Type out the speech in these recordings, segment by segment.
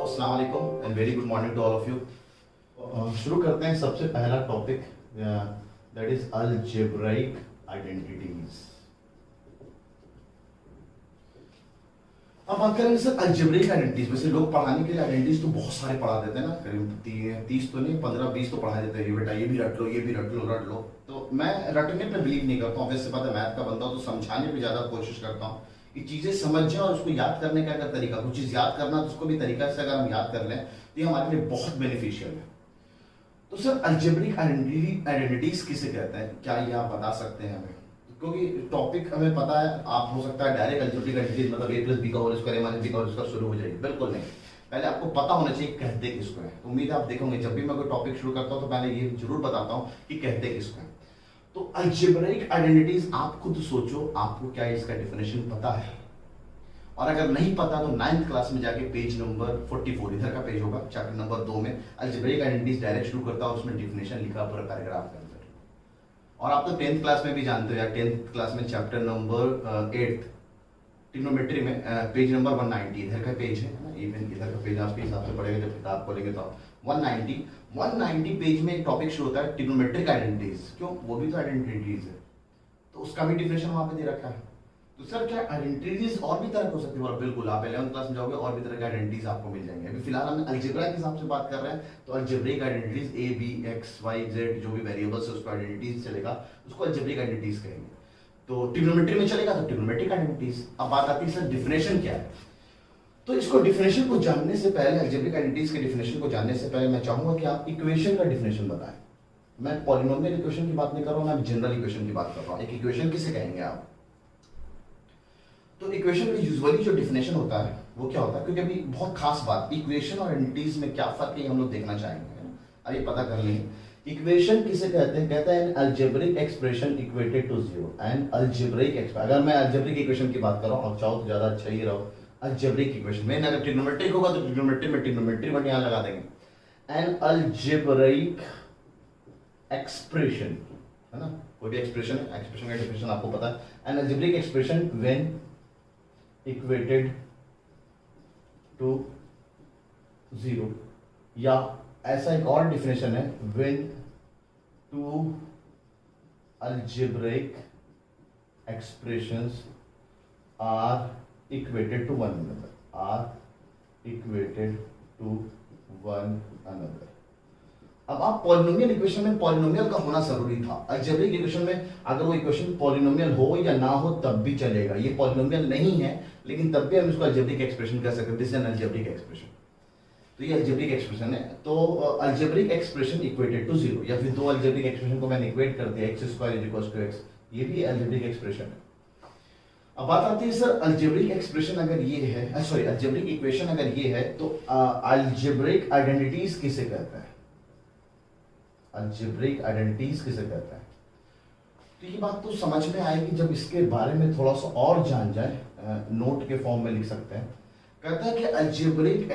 अस्सलाम वालेकुम and very good morning to all of you. शुरू करते हैं सबसे पहला topic, that is algebraic identities. अब बात करेंगे सर अलजेब्रिक आइडेंटिटीज। वैसे लोग पढ़ाने के लिए आइडेंटिटीज तो बहुत सारे पढ़ा देते हैं ना, करीब 30 तो नहीं 15-20 तो पढ़ा देते हैं। ये बेटा ये भी रट लो, ये भी रट लो। तो मैं रटने पे बिलीव नहीं करता हूँ। वैसे बात है, मैथ का बंदा तो समझाने पे ज्यादा कोशिश करता हूँ कि चीजें समझ जाए और उसको याद करने का अगर तरीका, कुछ चीज याद करना तो उसको भी तरीका से अगर हम याद कर लें तो ये हमारे लिए बहुत बेनिफिशियल है। तो सर अलजेब्रिक आइडेंटिटीज किसे कहते हैं, क्या ये आप बता सकते हैं हमें? क्योंकि टॉपिक हमें पता है, आप हो सकता है डायरेक्ट अलजेब्रिक आइडेंटिटीज मतलब a प्लस बी का होल स्क्वायर माइनस बी का होल स्क्वायर शुरू हो जाएगी। बिल्कुल नहीं, पहले आपको पता होना चाहिए कहते किसको है। तो उम्मीद है आप देखोगे जब भी मैं कोई टॉपिक शुरू करता हूँ तो पहले ये जरूर बताता हूँ कि कहते किसको है। तो अलजेब्रिक आइडेंटिटीज आप खुद सोचो, आपको क्या इसका डेफिनेशन पता है? और अगर नहीं पता तो 9th क्लास में जाके पेज नंबर 44 इधर का पेज होगा, चैप्टर नंबर 2 में अलजेब्रिक आइडेंटिटीज डायरेक्ट शुरू करता है और उसमें डेफिनेशन लिखा पूरा पैराग्राफ के अंदर। और आप तो 10th क्लास में भी जानते हो यार, 10th क्लास में चैप्टर नंबर 8 ट्रिग्नोमेट्री में पेज नंबर 190 इधर का पेज है ना, इवन इधर का पेज आपके हिसाब से पढ़ेगा जब किताब खोलेंगे तो आप 190 पेज में एक टॉपिक शुरू होता है ट्रिग्नोमेट्रिक आइडेंटिटीज। क्यों? वो भी तो आइडेंटिटीज है, तो उसका भी डिफिनेशन वहां पे दे रखा है। तो सर क्या आइडेंटिटीज और भी तरह हो सकती है? बिल्कुल, आप 11th क्लास में जाओगे और भी तरह के आइडेंटिटीज आपको मिल जाएंगे। अभी फिलहाल हम अलजेब्रा के हिसाब से बात कर रहे हैं, तो algebraic identities A B X Y Z जो भी वेरिएबल्स है उसको आइडेंटिटीज चलेगा, उसको अलजेब्रिक आइडेंटिटीज कहेंगे। तो ट्रिग्नोमेट्री में चलेगा तो ट्रिग्नोमेट्रिक आइडेंटिटीज। अब बात आती है सर डिफिनेशन क्या है। तो इसको डिफिनेशन को जानने से पहले, अलजेब्रिक आइडेंटिटीज के डिफिनेशन को जानने से पहले मैं चाहूंगा कि आप इक्वेशन का डिफिनेशन बताएं। मैं पॉलिनोमियल इक्वेशन की बात नहीं कर रहा हूं, मैं जनरल इक्वेशन की बात कर रहा हूं। एक इक्वेशन किसे कहेंगे आप? तो इक्वेशन का यूजुअली जो डिफिनेशन होता है वो क्या होता है, क्योंकि अभी बहुत खास बात इक्वेशन और आइडेंटिटीज में क्या फर्क है हम लोग देखना चाहेंगे। अभी पता कर लेंगे इक्वेशन किसे कहते हैं। कहते हैं algebraic expression equated to zero. And algebraic expression, अगर मैं अलजेब्रिक इक्वेशन की बात कर रहा हूं और चाहो तो ज्यादा अच्छा ही रहो, अलजेब्रिक इक्वेशन में अगर ट्रिग्नोमेट्रिक होगा तो ट्रिग्नोमेट्री में ट्रिग्नोमेट्री वर्ड यहां लगा देंगे। एंड अलजेब्रिक एक्सप्रेशन है ना, कोई भी एक्सप्रेशन है, एक्सप्रेशन का डेफिनेशन आपको पता है। And algebraic expression when equated to zero, या ऐसा एक और डिफिनेशन है when two algebraic expressions are equated to one another, are equated to one another. अब आप पॉलिनोमियल इक्वेशन में पॉलिनोमियल का होना जरूरी था। अलजेब्रिक इक्वेशन में अगर वो इक्वेशन पॉलिनोमियल हो या ना हो तब भी चलेगा। ये पॉलिनोमियल नहीं है लेकिन तब भी हम इसको अलजेब्रिक एक्सप्रेशन कह सकते हैं। This is an algebraic expression. तो ये अलजेब्रिक एक्सप्रेशन है। तो algebraic expression equated to zero, या फिर दो अलजेब्रिक एक्सप्रेशन को मैंने इक्वेट कर दिया, X square is equal to X, ये भी अलजेब्रिक एक्सप्रेशन है। अब बात आती है सर अलजेब्रिक एक्सप्रेशन अगर ये है, सॉरी अलजेब्रिक इक्वेशन अगर ये है तो अलजेब्रिक आइडेंटिटीज किसे कहता है? अलजेब्रिक आइडेंटिटीज किसे कहता है? तो ये बात तो समझ में आएगी जब इसके बारे में थोड़ा सा और जान जाए। नोट के फॉर्म में लिख सकते हैं। कहता है कि अलजेब्रिक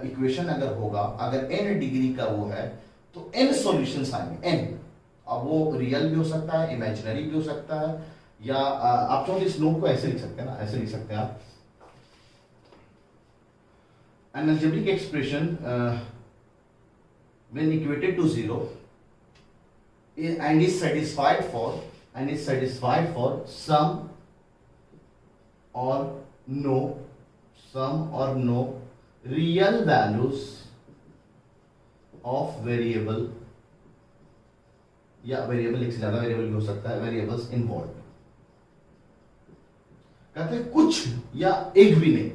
इक्वेशन अगर होगा, अगर n डिग्री का वो है तो n सॉल्यूशंस आएंगे। n, अब वो रियल भी हो सकता है, इमेजिनरी भी हो सकता है, या आप चाहो इस नोट को ऐसे लिख सकते हैं ना, ऐसे लिख सकते हैं आप। N algebraic expression when equated to zero and is satisfied for some or no real values of variable, या वेरिएबल एक से ज्यादा वेरिएबल भी हो सकता है, वेरिएबल्स इन्वॉल्व। कहते हैं कुछ या एक भी नहीं,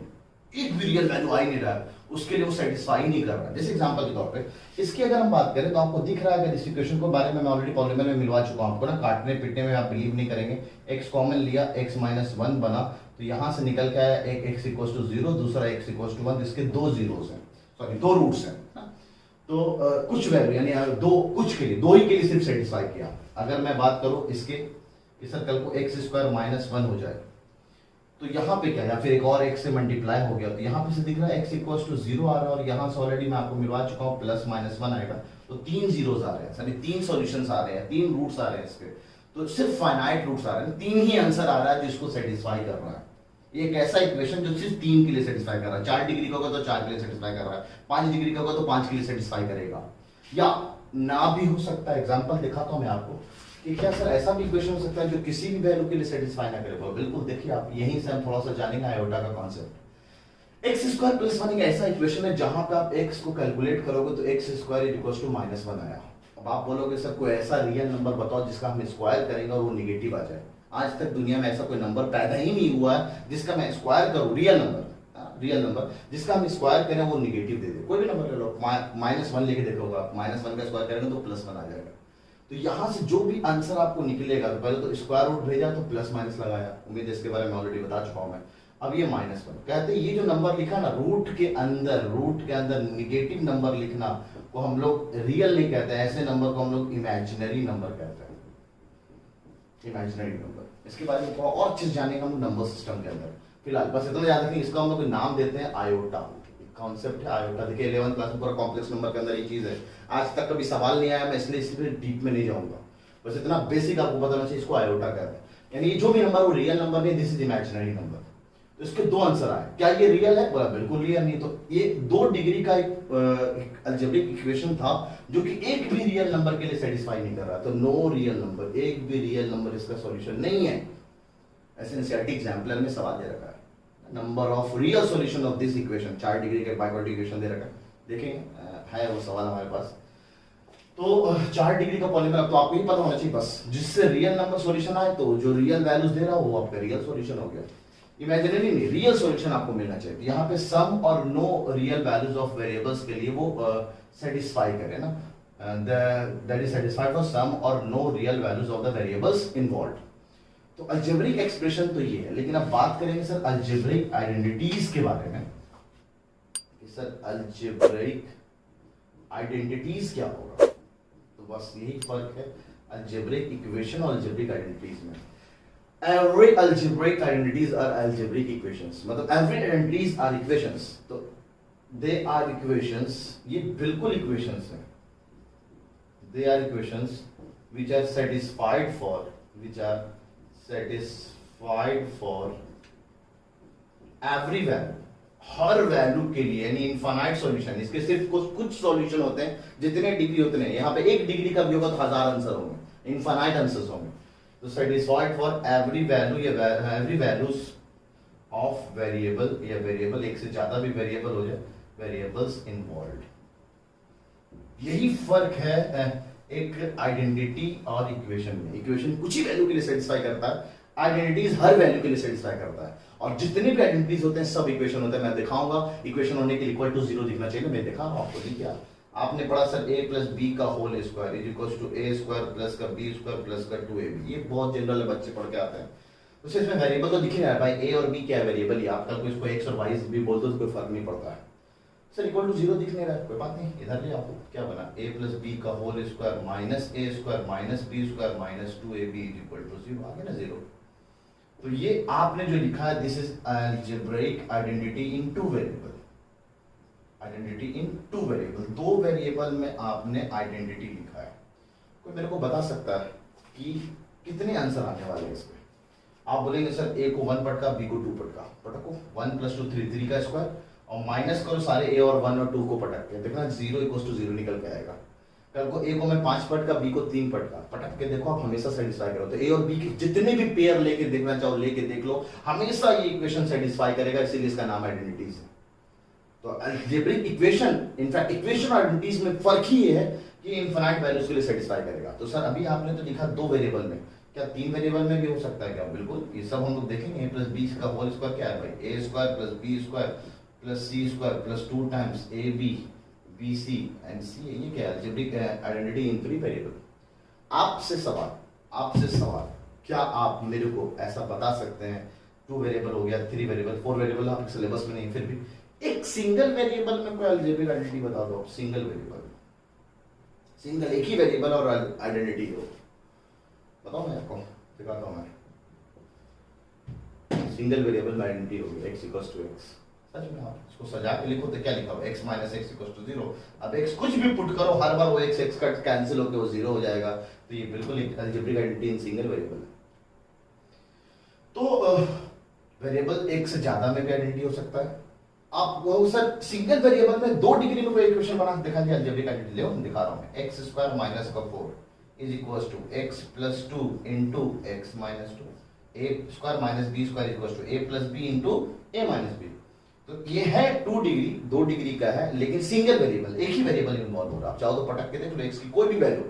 एक भी रियल वैल्यू आ ही नहीं रहा है, उसके लिए वो सेटिस्फाई नहीं कर रहा। जैसे एग्जांपल के तौर पे इसकी अगर हम बात करें तो आपको दिख रहा है, अगर इस इक्वेशन को बारे में मैं ऑलरेडी पॉलिनोमियल में मिलवा चुका हूं आपको ना, काटने पीटने में आप बिलीव नहीं करेंगे। x कॉमन लिया, x माइनस 1 बना, तो यहां से निकल के आया एक x इक्वल टू 0, दूसरा x इक्वल टू 1, इसके दो जीरोस हैं, सॉरी दो रूट्स हैं। तो कुछ वैल्यू यानी दो, कुछ के लिए, दो ही के लिए सिर्फ सेटिस्फाई किया। अगर मैं बात करूं इसके इस सर्कल को x स्क्वायर माइनस 1 हो जाए तो यहाँ पे क्या, या फिर एक और x से मल्टीप्लाई हो गया तो यहाँ पे से दिख रहा है x इक्वल टू 0 आ रहा है, और यहाँ से ऑलरेडी मैं आपको मिलवा चुका हूँ प्लस माइनस 1 आएगा। तो तीन जीरोस आ रहे हैं, सॉरी तीन सॉल्यूशंस आ रहे हैं, तीन रूट्स आ रहे हैं इसके। तो सिर्फ फाइनाइट रूट्स आ रहे हैं, तीन ही आंसर आ रहा है जो इसको सेटिस्फाई कर रहा है। ये एक ऐसा इक्वेशन जो सिर्फ 3 के लिए सेटिस्फाई कर रहा है, 4 डिग्री का होगा तो 4 के लिए सेटिस्फाई कर रहा है, 5 डिग्री का होगा तो 5 के लिए सेटिस्फाई करेगा। या ना भी हो सकता है, एग्जांपल दिखाता हूं मैं आपको कि क्या सर ऐसा भी इक्वेशन हो सकता है जो किसी भी वैल्यू के लिए सेटिस्फाई ना करे। बिल्कुल, देखिए आप, यहीं से हम थोड़ा सा जानेंगे आयोटा का कॉन्सेप्ट। एक्स स्क्वायर प्लस 1 एक ऐसा इक्वेशन है जहां पे आप एक्स को कैलकुलेट करोगे तो एक्स स्क्वायर इक्वल टू -1 आया। अब आप बोलोगे सर कोई ऐसा रियल नंबर बताओ जिसका हम स्क्वायर करेंगे और वो निगेटिव आ जाए। आज तक दुनिया में ऐसा कोई नंबर पैदा ही नहीं हुआ है जिसका मैं स्क्वायर करूं, रियल नंबर जिसका हम स्क्वायर करें वो निगेटिव दे दे। कोई भी नंबर ले लो, -1 लेके देखोगे आप, -1 का स्क्वायर करेंगे तो +1 आ जाएगा। तो यहां से जो भी आंसर आपको निकलेगा, तो पहले तो स्क्वायर रूट भेजा तो प्लस माइनस लगाया, उम्मीद इसके बारे में ऑलरेडी बता चुका हूं मैं। अब ये -1 कहते हैं, ये जो नंबर लिखा ना रूट के अंदर निगेटिव नंबर लिखना को हम लोग रियल नहीं कहते हैं, ऐसे नंबर को हम लोग इमेजिनरी नंबर कहते हैं, इमेजिनरी नंबर। इसके बारे में थोड़ा और चीज जानेगा हम नंबर सिस्टम के अंदर। फिलहाल बस इतना याद रखिए, इसका हम लोग नाम देते हैं आयोटा, कॉन्सेप्ट है आयोटा। देखिए 11th क्लास में पूरा कॉम्प्लेक्स नंबर के अंदर ये चीज है, आज तक कभी सवाल नहीं आया, मैं इसलिए इसलिए डीप में नहीं जाऊंगा, बस इतना बेसिक आपको बताना चाहिए, इसको आयोटा कहते हैं। यानी जो भी नंबर वो रियल नंबर नहीं, दिस इज इमेजिनरी नंबर। तो इसके दो आंसर आए, क्या ये रियल है? बोला बिल्कुल रियल नहीं। तो ये 2 डिग्री का एक अलजेब्रिक इक्वेशन था जो कि एक भी रियल नंबर के लिए सेटिस्फाई नहीं कर रहा, तो नो रियल नंबर, एक भी रियल नंबर इसका सॉल्यूशन नहीं है। ऐसे एनसीईआरटी एग्जाम्पलर में सवाल दे रखा है, number of real solution of this equation, 4 degree के बाइक्वाड्रेटिक इक्वेशन दे रखा है, देखें है वो सवाल हमारे पास। तो 4 डिग्री का पॉलीमर, तो आपको ही पता होना चाहिए बस, जिससे रियल नंबर सॉल्यूशन आए तो जो रियल वैल्यूज दे रहा हो वो आपका रियल सॉल्यूशन हो गया। इमेजिनरी नहीं, रियल सॉल्यूशन आपको मिलना चाहिए। यहाँ पे सम और no real values of variables के लिए वो सेटिस्फाई करे ना, that is satisfied for some और no real values of the variables involved. तो अलजेब्रिक एक्सप्रेशन तो ये है, लेकिन अब बात करेंगे सर अलजेब्रिक आइडेंटिटीज के बारे में कि सर अलजेब्रिक आइडेंटिटीज क्या होगा। तो बस यही फर्क है अलजेब्रिक इक्वेशन और अलजेब्रिक आइडेंटिटीज में। Every algebraic identities are algebraic equations, मतलब every identities are equations, तो they are equations, ये बिल्कुल equations हैं, they are equations which are satisfied for every value, her value के लिए, यानी इनफाइनाइट सॉल्यूशन। इसके सिर्फ कुछ सॉल्यूशन होते हैं, जितने डिग्री उतने, यहाँ पे 1 डिग्री का भी होगा तो 1000 आंसर होंगे, इनफाइनाइट आंसर्स होंगे। तो सेटिस्फाइड फॉर एवरी वैल्यू या एवरी वैल्यूज ऑफ वेरिएबल, या वेरिएबल एक से ज्यादा भी वेरिएबल हो जाए, वेरिएबल्स इन्वॉल्व्ड। यही फर्क है एक आइडेंटिटी और इक्वेशन में। इक्वेशन कुछ ही वैल्यू के लिए सेटिस्फाई करता है, आइडेंटिटीज हर वैल्यू के लिए सेटिस्फाई करता है। और जितने भी आइडेंटिटीज होते हैं सब इक्वेशन होते हैं। मैं दिखाऊंगा इक्वेशन होने के लिए इक्वल टू 0 दिखना चाहिए, मैं दिखा रहा हूं आपको। ठीक है, आपने पढ़ा सर a प्लस बी का whole square is equal to a square plus का b स्क्वायर प्लस का 2ab। ये बहुत जनरल है, बच्चे पढ़ के आते हैं। तो सिर्फ इसमें वेरिएबल तो दिख ही रहा है भाई, a और b क्या है वेरिएबल, ही आपका कोई इसको x और y भी बोल दो तो कोई फर्क नहीं पड़ता है। सर इक्वल टू 0 दिख नहीं रहा है, कोई बात नहीं, इधर ले आपको क्या बना, a प्लस बी का whole square minus a square minus b square minus 2ab is equal to 0, आ गया ना 0। तो ये आपने जो लिखा है this is algebraic identity in two variable, identity in two variable, 2 variable में आपने आइडेंटिटी लिखा है। कोई मेरे को बता सकता है कि कितने आंसर आने वाले हैं इसमें? आप बोलेंगे सर a को 1 पटका, b को 2 पटका, पटको 1 प्लस 2 3 का स्क्वायर और माइनस करो सारे a और 1 और 2 को पटक के, देखना 0 इक्वल्स टू 0 निकल के आएगा। कल को a को मैं 5 पटका, b को 3 पटका, पटक के देखो, आप हमेशा सेटिस्फाई करो। तो a और b के जितने भी पेयर लेके देखना चाहो लेके देख लो, हमेशा ये इक्वेशन सेटिस्फाई करेगा, इसीलिए इसका नाम आइडेंटिटीज है। तो अलजेब्रिक इक्वेशन, इनफैक्ट इक्वेशन और आइडेंटिटीज में फर्क ही है कि इनफाइनाइट वैल्यूज के लिए सेटिस्फाई करेगा। तो सर अभी आपने तो लिखा 2 वेरिएबल में, क्या 3 वेरिएबल में भी हो सकता है क्या? बिल्कुल, ये सब हम लोग देखेंगे। a प्लस बी का होल स्क्वायर क्या है भाई, a square plus b square plus c square plus 2 times ab bc and c, ये क्या है अलजेब्रिक आइडेंटिटी इन 3 वेरिएबल। आपसे सवाल, क्या आप मेरे को ऐसा बता सकते हैं 2 वेरिएबल हो गया, 3 वेरिएबल, 4 वेरिएबल आपके सिलेबस में नहीं, फिर भी एक सिंगल वेरिएबल में कोई अलजेब्रिक आइडेंटिटी बता दो। सिंगल वेरिएबल, सिंगल एक ही वेरिएबल और आइडेंटिटी हो, बताओ मैं आपको दिखाता हूं। मैं सिंगल वेरिएबल में आइडेंटिटी होगी x इक्वल्स टू x। सच में आप इसको सजा के लिखो तो क्या लिखा हो, x minus x equals to 0। अब x कुछ भी पुट करो, हर बार वो x का कैंसिल होकर वो 0 हो जाएगा। तो ये बिल्कुल एक algebraic identity in single variable. तो वेरिएबल एक से ज्यादा में भी आइडेंटिटी हो सकता है। आप वो सर सिंगल वेरिएबल में 2 डिग्री में कोई इक्वेशन बना दिखा दिया, अलजेब्रिक आइडेंटिटी ले दिखा रहा हूं मैं, एक्स स्क्वायर माइनस का 4 is equals to X plus 2 into X minus 2, A square minus B square equals to A plus B into A minus B. तो ये है 2 डिग्री, 2 डिग्री का है, लेकिन सिंगल वेरिएबल, एक ही वेरिएबल इन्वॉल्व हो रहा है। आप चाहो तो पटक के देख लो एक्स की कोई भी वैल्यू,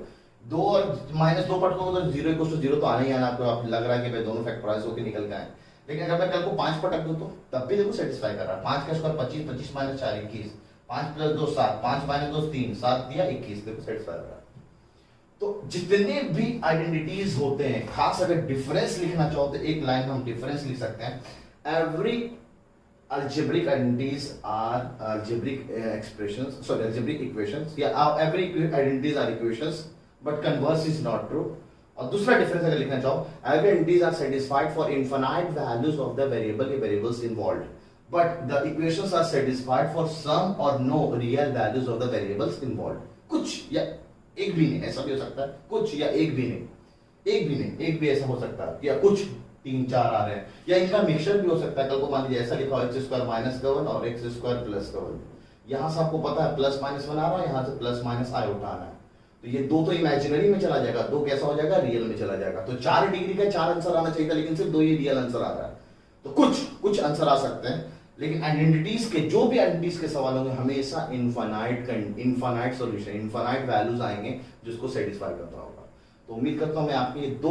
2 और माइनस 2 पटकोगे तो 0 इक्वल्स टू 0 तो आना ही आना। आपको आप लग रहा है कि भाई दोनों फैक्टराइज होकर निकल के आए, लेकिन अगर मैं कल को 5 पटक दूं तो तब भी देखो सेटिस्फाई कर रहा है। 5 का स्क्वायर 25, 25 माइनस 4 21, 5 प्लस 2 7, 5 माइनस 2 3, 7 दिया 21, देखो सेटिस्फाई कर रहा है। तो जितने भी आइडेंटिटीज होते हैं, खास अगर डिफरेंस लिखना चाहो तो एक लाइन में हम डिफरेंस लिख सकते हैं। Every algebraic identities are algebraic expressions, sorry algebraic equations, yeah every identities are equations but converse is not true। और दूसरा डिफरेंस अगर लिखना चाहो, every identities are satisfied for infinite values of the variables involved but the equations are satisfied for some or no real values of the variables involved। कुछ या एक भी नहीं, ऐसा भी हो सकता है, कुछ या एक भी नहीं, एक भी नहीं, एक भी ऐसा हो सकता है, या कुछ 3 4 आ रहे हैं, या इनका मिक्सचर भी हो सकता है। कल को मान लीजिए ऐसा लिखा हो एक्स स्क्वायर माइनस का 1 और एक्स स्क्वायर प्लस का 1, यहाँ से आपको पता है प्लस माइनस 1 आ रहा है, यहाँ से प्लस माइनस आई उठाना है, तो ये 2 तो इमेजिनरी में चला जाएगा, 2 कैसा हो जाएगा, रियल में चला जाएगा। तो 4 डिग्री का 4 आंसर आना चाहिए था, लेकिन सिर्फ 2 ही रियल आंसर आ रहा है। तो कुछ आंसर आ सकते हैं, लेकिन आइडेंटिटीज के जो भी आइडेंटिटीज के सवाल होंगे हमेशा इनफाइनाइट सॉल्यूशन, इनफाइनाइट वैल्यूज आएंगे जिसको सेटिस्फाई करना होगा। तो उम्मीद करता हूं मैं आपकी ये 2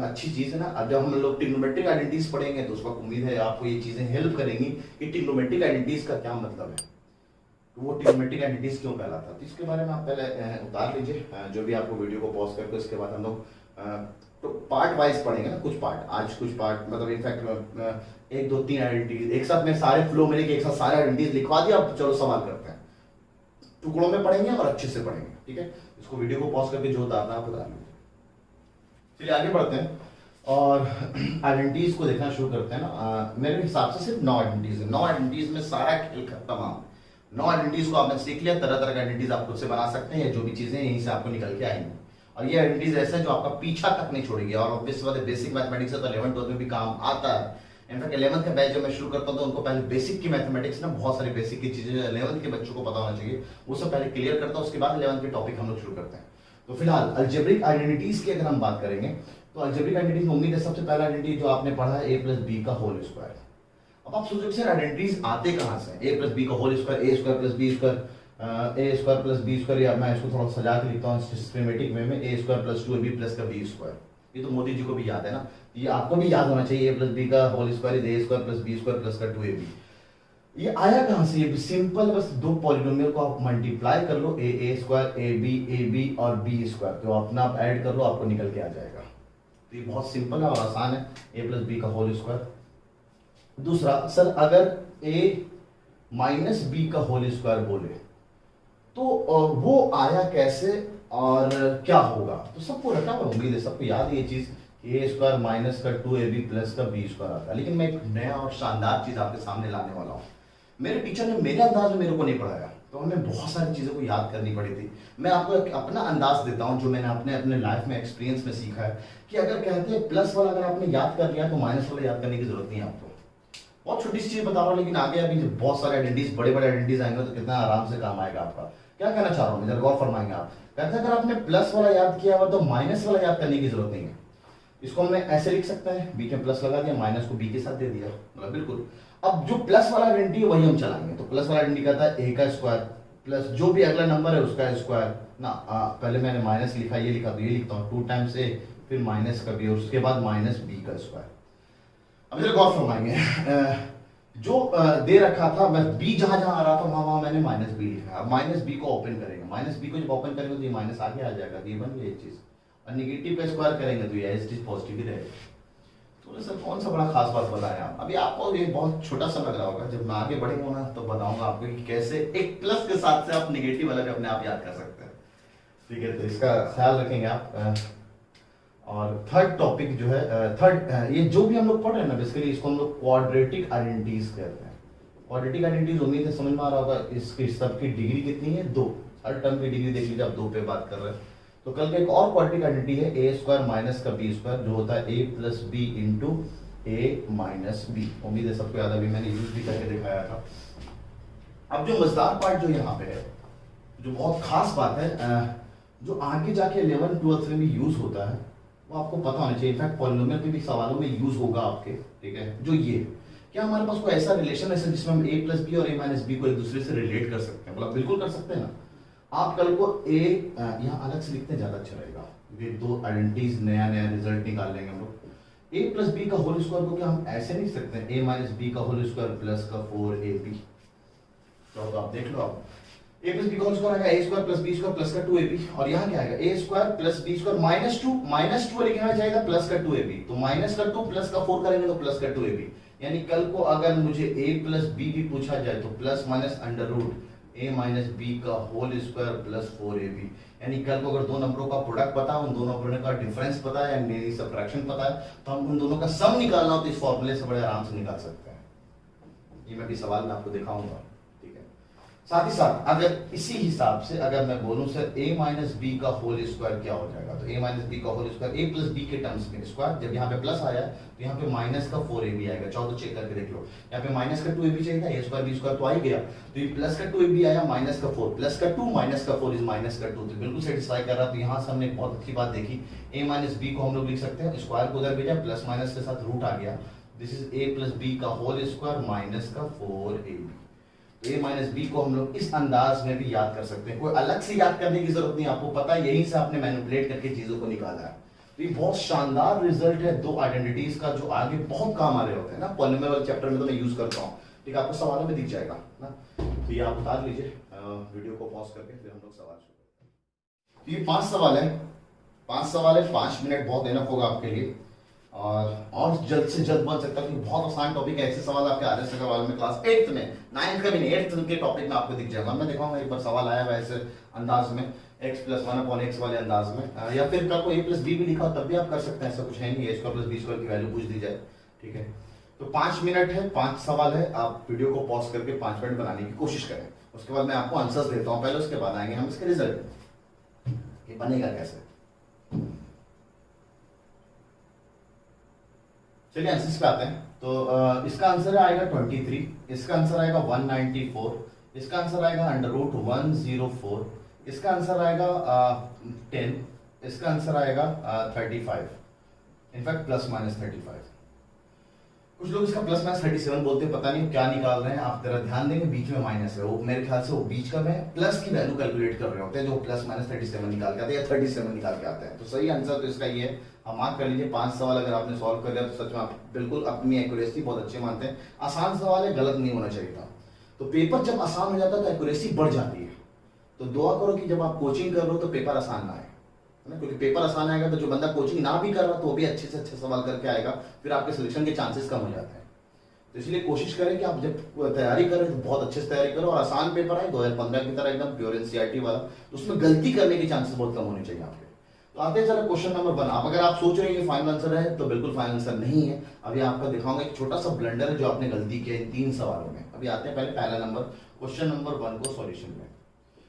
अच्छी चीज है ना। अब जब हम लोग ट्रिग्नोमेट्रिक आइडेंटिटीज पढ़ेंगे तो उस वक्त उम्मीद है आपको ये चीजें हेल्प करेंगी कि ट्रिग्नोमेट्रिक आइडेंटिटीज का क्या मतलब है, वो ट्रिग्नोमेट्रिक आइडेंटिटीज क्यों कहलाता है। तो इसके बारे में आप पहले उतार लीजिए, जो भी आपको वीडियो को पॉज करके उसके बाद हम लोग तो पार्ट वाइज पढ़ेंगे ना, कुछ पार्ट आज, कुछ पार्ट मतलब इनफैक्ट 1 2 3 आइडेंटिटीज एक साथ में सारे फ्लो में एक साथ सारे आइडेंटिटीज लिखवा दिया। अब चलो सवाल करते हैं, टुकड़ों में पढ़ेंगे और अच्छे से पढ़ेंगे, ठीक है। इसको वीडियो को पॉज करके जो उतारना आप उतार लीजिए। चलिए आगे बढ़ते हैं और आइडेंटिटीज को देखना शुरू करते हैं ना। मेरे हिसाब से सिर्फ 9 आइडेंटिटीज है, 9 आइडेंटिटीज में सारा खेल खत्म। 9 आइडेंटिटीज को आपने सीख लिया, तरह तरह के आइडेंटिटीज आप खुद से बना सकते हैं, या जो भी चीजें यहीं से आपको निकल के आएंगी। और ये आइडेंटिटीज ऐसा है जो आपका पीछा तक नहीं छोड़ेगी, और ऑब्वियसली बेसिक मैथमेटिक्स है तो 11th 12th में भी काम आता है। इनफैक्ट 11th का बैच जब मैं शुरू करता हूं तो उनको पहले बेसिक की मैथमेटिक्स ना, बहुत सारी बेसिक की चीजें 11th के बच्चों को पता होना चाहिए, वो सब पहले क्लियर करता हूं, उसके बाद 11th के टॉपिक हम लोग शुरू करते हैं। तो फिलहाल अलजेब्रिक आइडेंटिटीज की अगर हम बात करेंगे तो अलजेब्रिक आइडेंटिटीज में उम्मीद है सबसे पहला आइडेंटिटी जो आपने पढ़ा है a प्लस बी का होल स्क्वायर। अब आप सोचो सर आइडेंटिटीज आते कहां से, a प्लस बी का whole square, a square plus B square, a square plus B square, या मैं इसको थोड़ा सजा के लिखता हूं सिस्टमैटिक वे में, a square plus 2ab plus का b स्क्वायर। ये तो मोदी जी को भी याद है ना, ये आपको भी याद होना चाहिए, a प्लस बी का whole square is a square plus b square plus का 2ab। ये आया कहां से, ये सिंपल बस 2 पॉलिनोमियल को आप मल्टीप्लाई कर लो, a स्क्वायर ab और b स्क्वायर, तो अपना आप ऐड कर लो, आपको निकल के आ जाएगा। तो ये बहुत सिंपल है और आसान है, a प्लस बी का होल स्क्वायर। दूसरा सर अगर a माइनस बी का होल स्क्वायर बोले तो वो आया कैसे और क्या होगा, तो सबको रटा हुआ, उम्मीद है सबको याद है ये चीज, a स्क्वायर माइनस का 2ab प्लस का b स्क्वायर आता है। लेकिन मैं एक नया और शानदार चीज आपके सामने लाने वाला हूँ। मेरे टीचर ने मेरे अंदाज में मेरे को नहीं पढ़ाया, तो हमें बहुत सारी चीजों को याद करनी पड़ी थी। मैं आपको अपना अंदाज देता हूं जो मैंने अपने लाइफ में एक्सपीरियंस में सीखा है कि अगर कहते हैं प्लस वाला अगर आपने याद कर लिया तो माइनस वाला याद करने की जरूरत नहीं है आपको। बहुत छोटी सी चीज बता रहा हूँ, लेकिन आगे अभी बहुत सारे आइडेंटिटीज, बड़े बड़े आइडेंटिटीज आएंगे तो कितना आराम से काम आएगा आपका। क्या कहना चाह रहा हूँ, जरा गौर फरमाएंगे आप। कहते हैं अगर आपने प्लस वाला याद किया हुआ तो माइनस वाला याद करने की जरूरत नहीं है। इसको हमने ऐसे लिख सकते हैं, बीच में प्लस लगा दिया, माइनस को बी के साथ दे दिया, मतलब बिल्कुल। अब जो प्लस वाला आइडेंटिटी है वही हम चलाएंगे। तो प्लस वाला आइडेंटिटी कहता है a का स्क्वायर प्लस जो भी अगला नंबर है उसका स्क्वायर ना, पहले मैंने माइनस लिखा, ये लिखा तो ये लिखता हूँ 2 टाइम्स a, फिर माइनस का b और उसके बाद माइनस b का स्क्वायर। अब जरा गौर फरमाएंगे, जो दे रखा था मैं b जहां जहां आ रहा था वहां मैंने माइनस b लिखा। अब माइनस b को ओपन करेंगे, माइनस b को जब ओपन करेंगे तो ये माइनस आगे आ जाएगा, तो ये बन गया ये चीज, और निगेटिव पे स्क्वायर करेंगे तो ये चीज पॉजिटिव ही रहेगा। तो सर कौन सा बड़ा खास बात बताया आप, अभी आपको ये बहुत छोटा सा लग रहा होगा, जब मैं आगे बढ़ेंगे ना तो बताऊंगा आपको कि कैसे एक प्लस के साथ से आप निगेटिव वाला भी अपने आप याद कर सकते हैं, ठीक है। तो इसका ख्याल रखेंगे आप। और थर्ड टॉपिक जो है, थर्ड ये जो भी हम लोग पढ़ रहे हैं ना बेसिकली इसको हम लोग क्वाड्रेटिक आइडेंटिटीज कहते हैं। क्वाड्रेटिक आइडेंटिटीज उम्मीद है समझ में आ रहा होगा, इसकी सबकी डिग्री कितनी है, 2। हर टर्म की डिग्री देख लीजिए, आप 2 पे बात कर रहे हैं। तो कल का एक और क्वाड्रेटिक आइडेंटिटी है a स्क्वायर माइनस का b स्क्वायर, जो होता है a plus B into A minus B. उम्मीद है सबको याद, अभी मैंने यूज भी करके दिखाया था। अब जो मजेदार पार्ट जो यहाँ पे है, जो बहुत खास बात है, जो आगे जाके 11 12 में भी यूज होता है, वो आपको पता होना चाहिए। इनफैक्ट पॉलिनोमियल के भी सवालों में यूज होगा आपके, ठीक है। जो ये क्या हमारे पास कोई ऐसा रिलेशन है जिसमें हम a प्लस बी और a माइनस बी को एक दूसरे से रिलेट कर सकते हैं? बोला बिल्कुल कर सकते हैं ना। आप कल को a यहाँ अलग से लिखते हैं ज्यादा अच्छा रहेगा, क्योंकि दो आइडेंटिटीज नया नया रिजल्ट निकाल लेंगे हम लोग। a प्लस बी का होल स्क्वायर को क्या हम ऐसे नहीं लिख सकते हैं? a माइनस बी का होल स्क्वायर प्लस का 4ab। तो आप देख लो, आप a प्लस बी का होल स्क्वायर आएगा a square plus B square plus का 2ab, और यहाँ क्या आएगा a square plus B square minus 2 लेके आना चाहिए प्लस का 2ab, तो माइनस का 2 प्लस का 4 करेंगे तो प्लस का 2ab। यानी कल को अगर मुझे a प्लस बी भी पूछा जाए तो plus minus under root a minus B का होल स्क्वायर प्लस 4ab। यानी कल को अगर दो नंबरों का प्रोडक्ट पता है, उन दोनों नंबरों का डिफरेंस पता है या मेरी सबट्रैक्शन पता है, तो हम उन दोनों का सम निकालना हो तो इस फॉर्मूले से बड़े आराम से निकाल सकते हैं। ये मैं भी सवाल में आपको दिखाऊंगा, ठीक है। साथ ही साथ अगर इसी हिसाब से अगर मैं बोलूं सर a माइनस बी का होल स्क्वायर क्या हो जाएगा, तो a माइनस बी का whole square a plus B के टर्म्स में स्क्वायर, जब यहाँ पे प्लस आया तो यहाँ पे माइनस का 4ab आएगा। चाहो तो चेक करके देख लो, यहाँ पे माइनस का 2ab चाहिए था, a स्क्वायर बी स्क्वायर तो आ ही गया, तो ये प्लस का 2ab आया, माइनस का 4 प्लस का 2 माइनस का 4 इज माइनस का 2, तो बिल्कुल सेटिस्फाई कर रहा। तो यहाँ से हमने बहुत अच्छी बात देखी, a माइनस बी को हम लोग लिख सकते हैं, स्क्वायर को उधर भेजा, प्लस माइनस के साथ रूट आ गया, this is a plus B का होल स्क्वायर माइनस का 4ab। a माइनस बी को हम लोग इस अंदाज में भी याद कर सकते हैं, कोई अलग से याद करने की जरूरत नहीं, आपको पता है यहीं से आपने मैनिपुलेट करके चीजों को निकाला है। तो ये बहुत शानदार रिजल्ट है दो आइडेंटिटीज का, जो आगे बहुत काम आ रहे होते हैं ना। पॉलिनोमियल वाले चैप्टर में तो मैं यूज करता हूँ, ठीक है, आपको सवालों में दिख जाएगा ना। तो ये आप उतार लीजिए वीडियो को पॉज करके, फिर हम लोग सवाल शुरू। ये 5 सवाल है, 5 मिनट बहुत इनफ होगा आपके लिए, और जल्द से जल्द बन सकता है, क्योंकि बहुत आसान टॉपिक है। ऐसे सवाल आपके आर एस सवाल में क्लास 8th में, 9th का भी नहीं, 8th के टॉपिक में आपको दिख जाएगा। मैं दिखाऊंगा एक बार सवाल आया हुआ ऐसे अंदाज में, x प्लस 1/x वाले अंदाज में, या फिर कल को a प्लस बी भी लिखा तब भी आप कर सकते हैं, ऐसा कुछ है नहीं, a square plus B square की वैल्यू पूछ दी जाए, ठीक है। तो 5 मिनट है, 5 सवाल है, आप वीडियो को पॉज करके 5 मिनट बनाने की कोशिश करें, उसके बाद मैं आपको आंसर्स देता हूँ पहले, उसके बाद आएंगे हम इसके रिजल्ट, ये बनेगा कैसे। चलिए आंसर्स पे आते हैं। तो इसका आंसर आएगा 23, इसका आंसर आएगा 194, इसका आंसर आएगा अंडर रूट 104, इसका आंसर आएगा 10, इसका आंसर आएगा 35, इनफैक्ट प्लस माइनस 35। कुछ लोग इसका प्लस माइनस 37 बोलते हैं, पता नहीं क्या निकाल रहे हैं। आप जरा ध्यान देंगे, बीच में माइनस है, वो मेरे ख्याल से वो बीच का में प्लस की वैल्यू कैलकुलेट कर रहे होते हैं, जो प्लस माइनस 37 निकाल के आते हैं या 37 निकाल के आते हैं। तो सही आंसर तो इसका ये है, आप मार्क कर लीजिए। 5 सवाल अगर आपने सॉल्व कर लिया तो सच में आप बिल्कुल अपनी एक्यूरेसी बहुत अच्छे मानते हैं। आसान सवाल है, गलत नहीं होना चाहिए था। तो पेपर जब आसान हो जाता है तो एक्यूरेसी बढ़ जाती है। तो दुआ करो कि जब आप कोचिंग कर रहे हो तो पेपर आसान ना आए, है ना, क्योंकि पेपर आसान आएगा तो जो बंदा कोचिंग ना भी कर रहा तो वो भी अच्छे से अच्छे सवाल करके आएगा, फिर आपके सिलेक्शन के चांसेस कम हो जाते हैं। तो इसलिए कोशिश करें कि आप जब तैयारी करें तो बहुत अच्छे से तैयारी करो, और आसान पेपर आए 2015 की तरह एकदम प्योर एनसीईआरटी वाला, तो उसमें गलती करने के चांसेस बहुत कम होने चाहिए आपके। तो आते हैं जरा क्वेश्चन नंबर 1। आप अगर आप सोच रहे हैं कि फाइनल आंसर है तो बिल्कुल फाइनल आंसर नहीं है। अभी आपका दिखाऊंगा एक छोटा सा ब्लंडर है जो आपने गलती किया इन 3 सवालों में। अभी आते हैं पहले पहला नंबर, क्वेश्चन नंबर 1 को सॉल्यूशन में।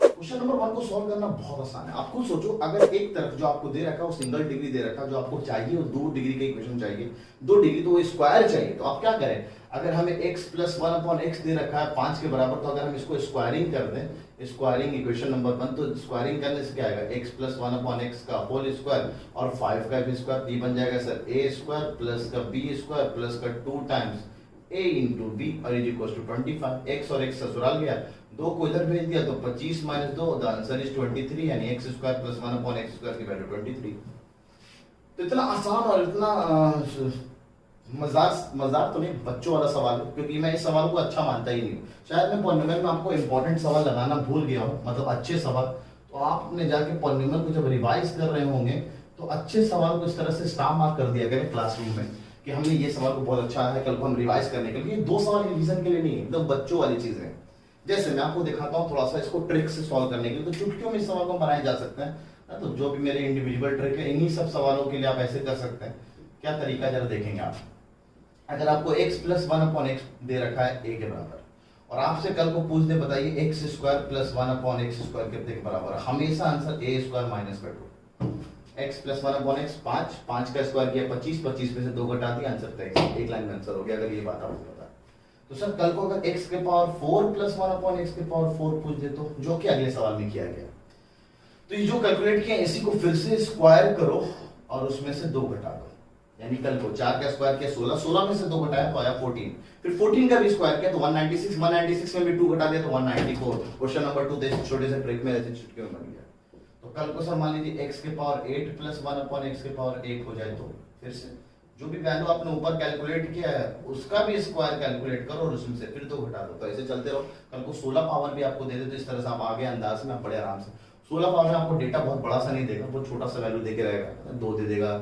क्वेश्चन नंबर 1 को सॉल्व करना बहुत आसान है। आप खुद सोचो, अगर एक तरफ जो आपको दे रखा है वो सिंगल डिग्री दे रखा है, जो आपको चाहिए वो 2 डिग्री का इक्वेशन चाहिए, 2 डिग्री तो वो स्क्वायर चाहिए। तो आप क्या करें, अगर हमें x प्लस 1/x दे रखा है 5 के बराबर, तो अगर हम इसको स्क्वायरिंग कर दें, स्क्वायरिंग इक्वेशन नंबर 1, तो स्क्वायरिंग करने से क्या आएगा, x प्लस 1/x का होल स्क्वायर और 5 का भी स्क्वायर, ये बन जाएगा सर a स्क्वायर प्लस का b स्क्वायर प्लस का 2 टाइम्स a इंटू b और इज इक्वल टू 25। x और x ससुराल गया, 2 को इधर भेज दिया तो 25 माइनस 2, द आंसर इज 23, यानी x square plus 1/x square की वैल्यू 23। तो इतना आसान और इतना मजेदार तो नहीं, बच्चों वाला सवाल है, क्योंकि मैं इस सवाल को अच्छा मानता ही नहीं। शायद मैं पॉलिनोमियल में आपको इंपॉर्टेंट सवाल लगाना भूल गया हूँ, मतलब अच्छे सवाल। तो आपने जाके पॉलिनोमियल को जब रिवाइज कर रहे होंगे तो अच्छे सवाल को इस तरह से स्टार मार्क कर दिया करें क्लासरूम में कि हमने ये सवाल को बहुत अच्छा है, कल को हम रिवाइज करने के लिए। 2 सवाल रिवीजन के लिए नहीं, एकदम बच्चों वाली चीज है। जैसे मैं आपको दिखाता हूँ थोड़ा सा इसको ट्रिक से सॉल्व करने के लिए, तो चुटकियों में इस सवाल को बनाए जा सकते हैं। तो जो भी मेरे इंडिविजुअल ट्रिक है, इन्हीं सब सवालों के लिए आप ऐसे कर सकते हैं। क्या तरीका जरा देखेंगे आप। अगर आपको x प्लस 1/x दे रखा है a के बराबर, और आपसे कल को पूछ दे बताइए x square plus 1/x square कितने के बराबर है, हमेशा आंसर a स्क्वायर माइनस का 2। x प्लस 1/x 5, 5 का स्क्वायर किया 25, 25 में से 2 घटा दिया, आंसर 23, एक लाइन में आंसर हो गया अगर ये बात आपको पता है। तो सर कल को अगर x के पावर 4 प्लस 1/x के पावर 4 पूछ दे तो, जो कि अगले सवाल में किया गया, तो ये जो कैलकुलेट किया इसी को फिर से स्क्वायर करो और उसमें से 2 घटा दो, यानी कल को 4 का स्क्वायर किया 16, 16 में से 2 घटाया तो आया 14, फिर 14 का भी स्क्वायर किया तो 196, 196 में भी 2 घटा दिया तो 194। क्वेश्चन नंबर 2 देखिए छोटे से ट्रिक में ऐसे चुटकी में बन गया। तो कल को सर मान लीजिए x के पावर 8 प्लस 1/x के पावर 1 हो जाए तो फिर से जो भी वैल्यू आपने ऊपर कैलकुलेट किया है उसका भी स्क्वायर कैलकुलेट करो और उसमें से फिर 2 घटा दो, तो ऐसे चलते रहो। कल को 16 पावर भी आपको दे दे तो इस तरह से आप आगे अंदाज में आप बड़े आराम से 16 पावर में आपको डेटा बहुत बड़ा सा नहीं देगा, बहुत छोटा सा वैल्यू देके रहेगा, 2 दे देगा,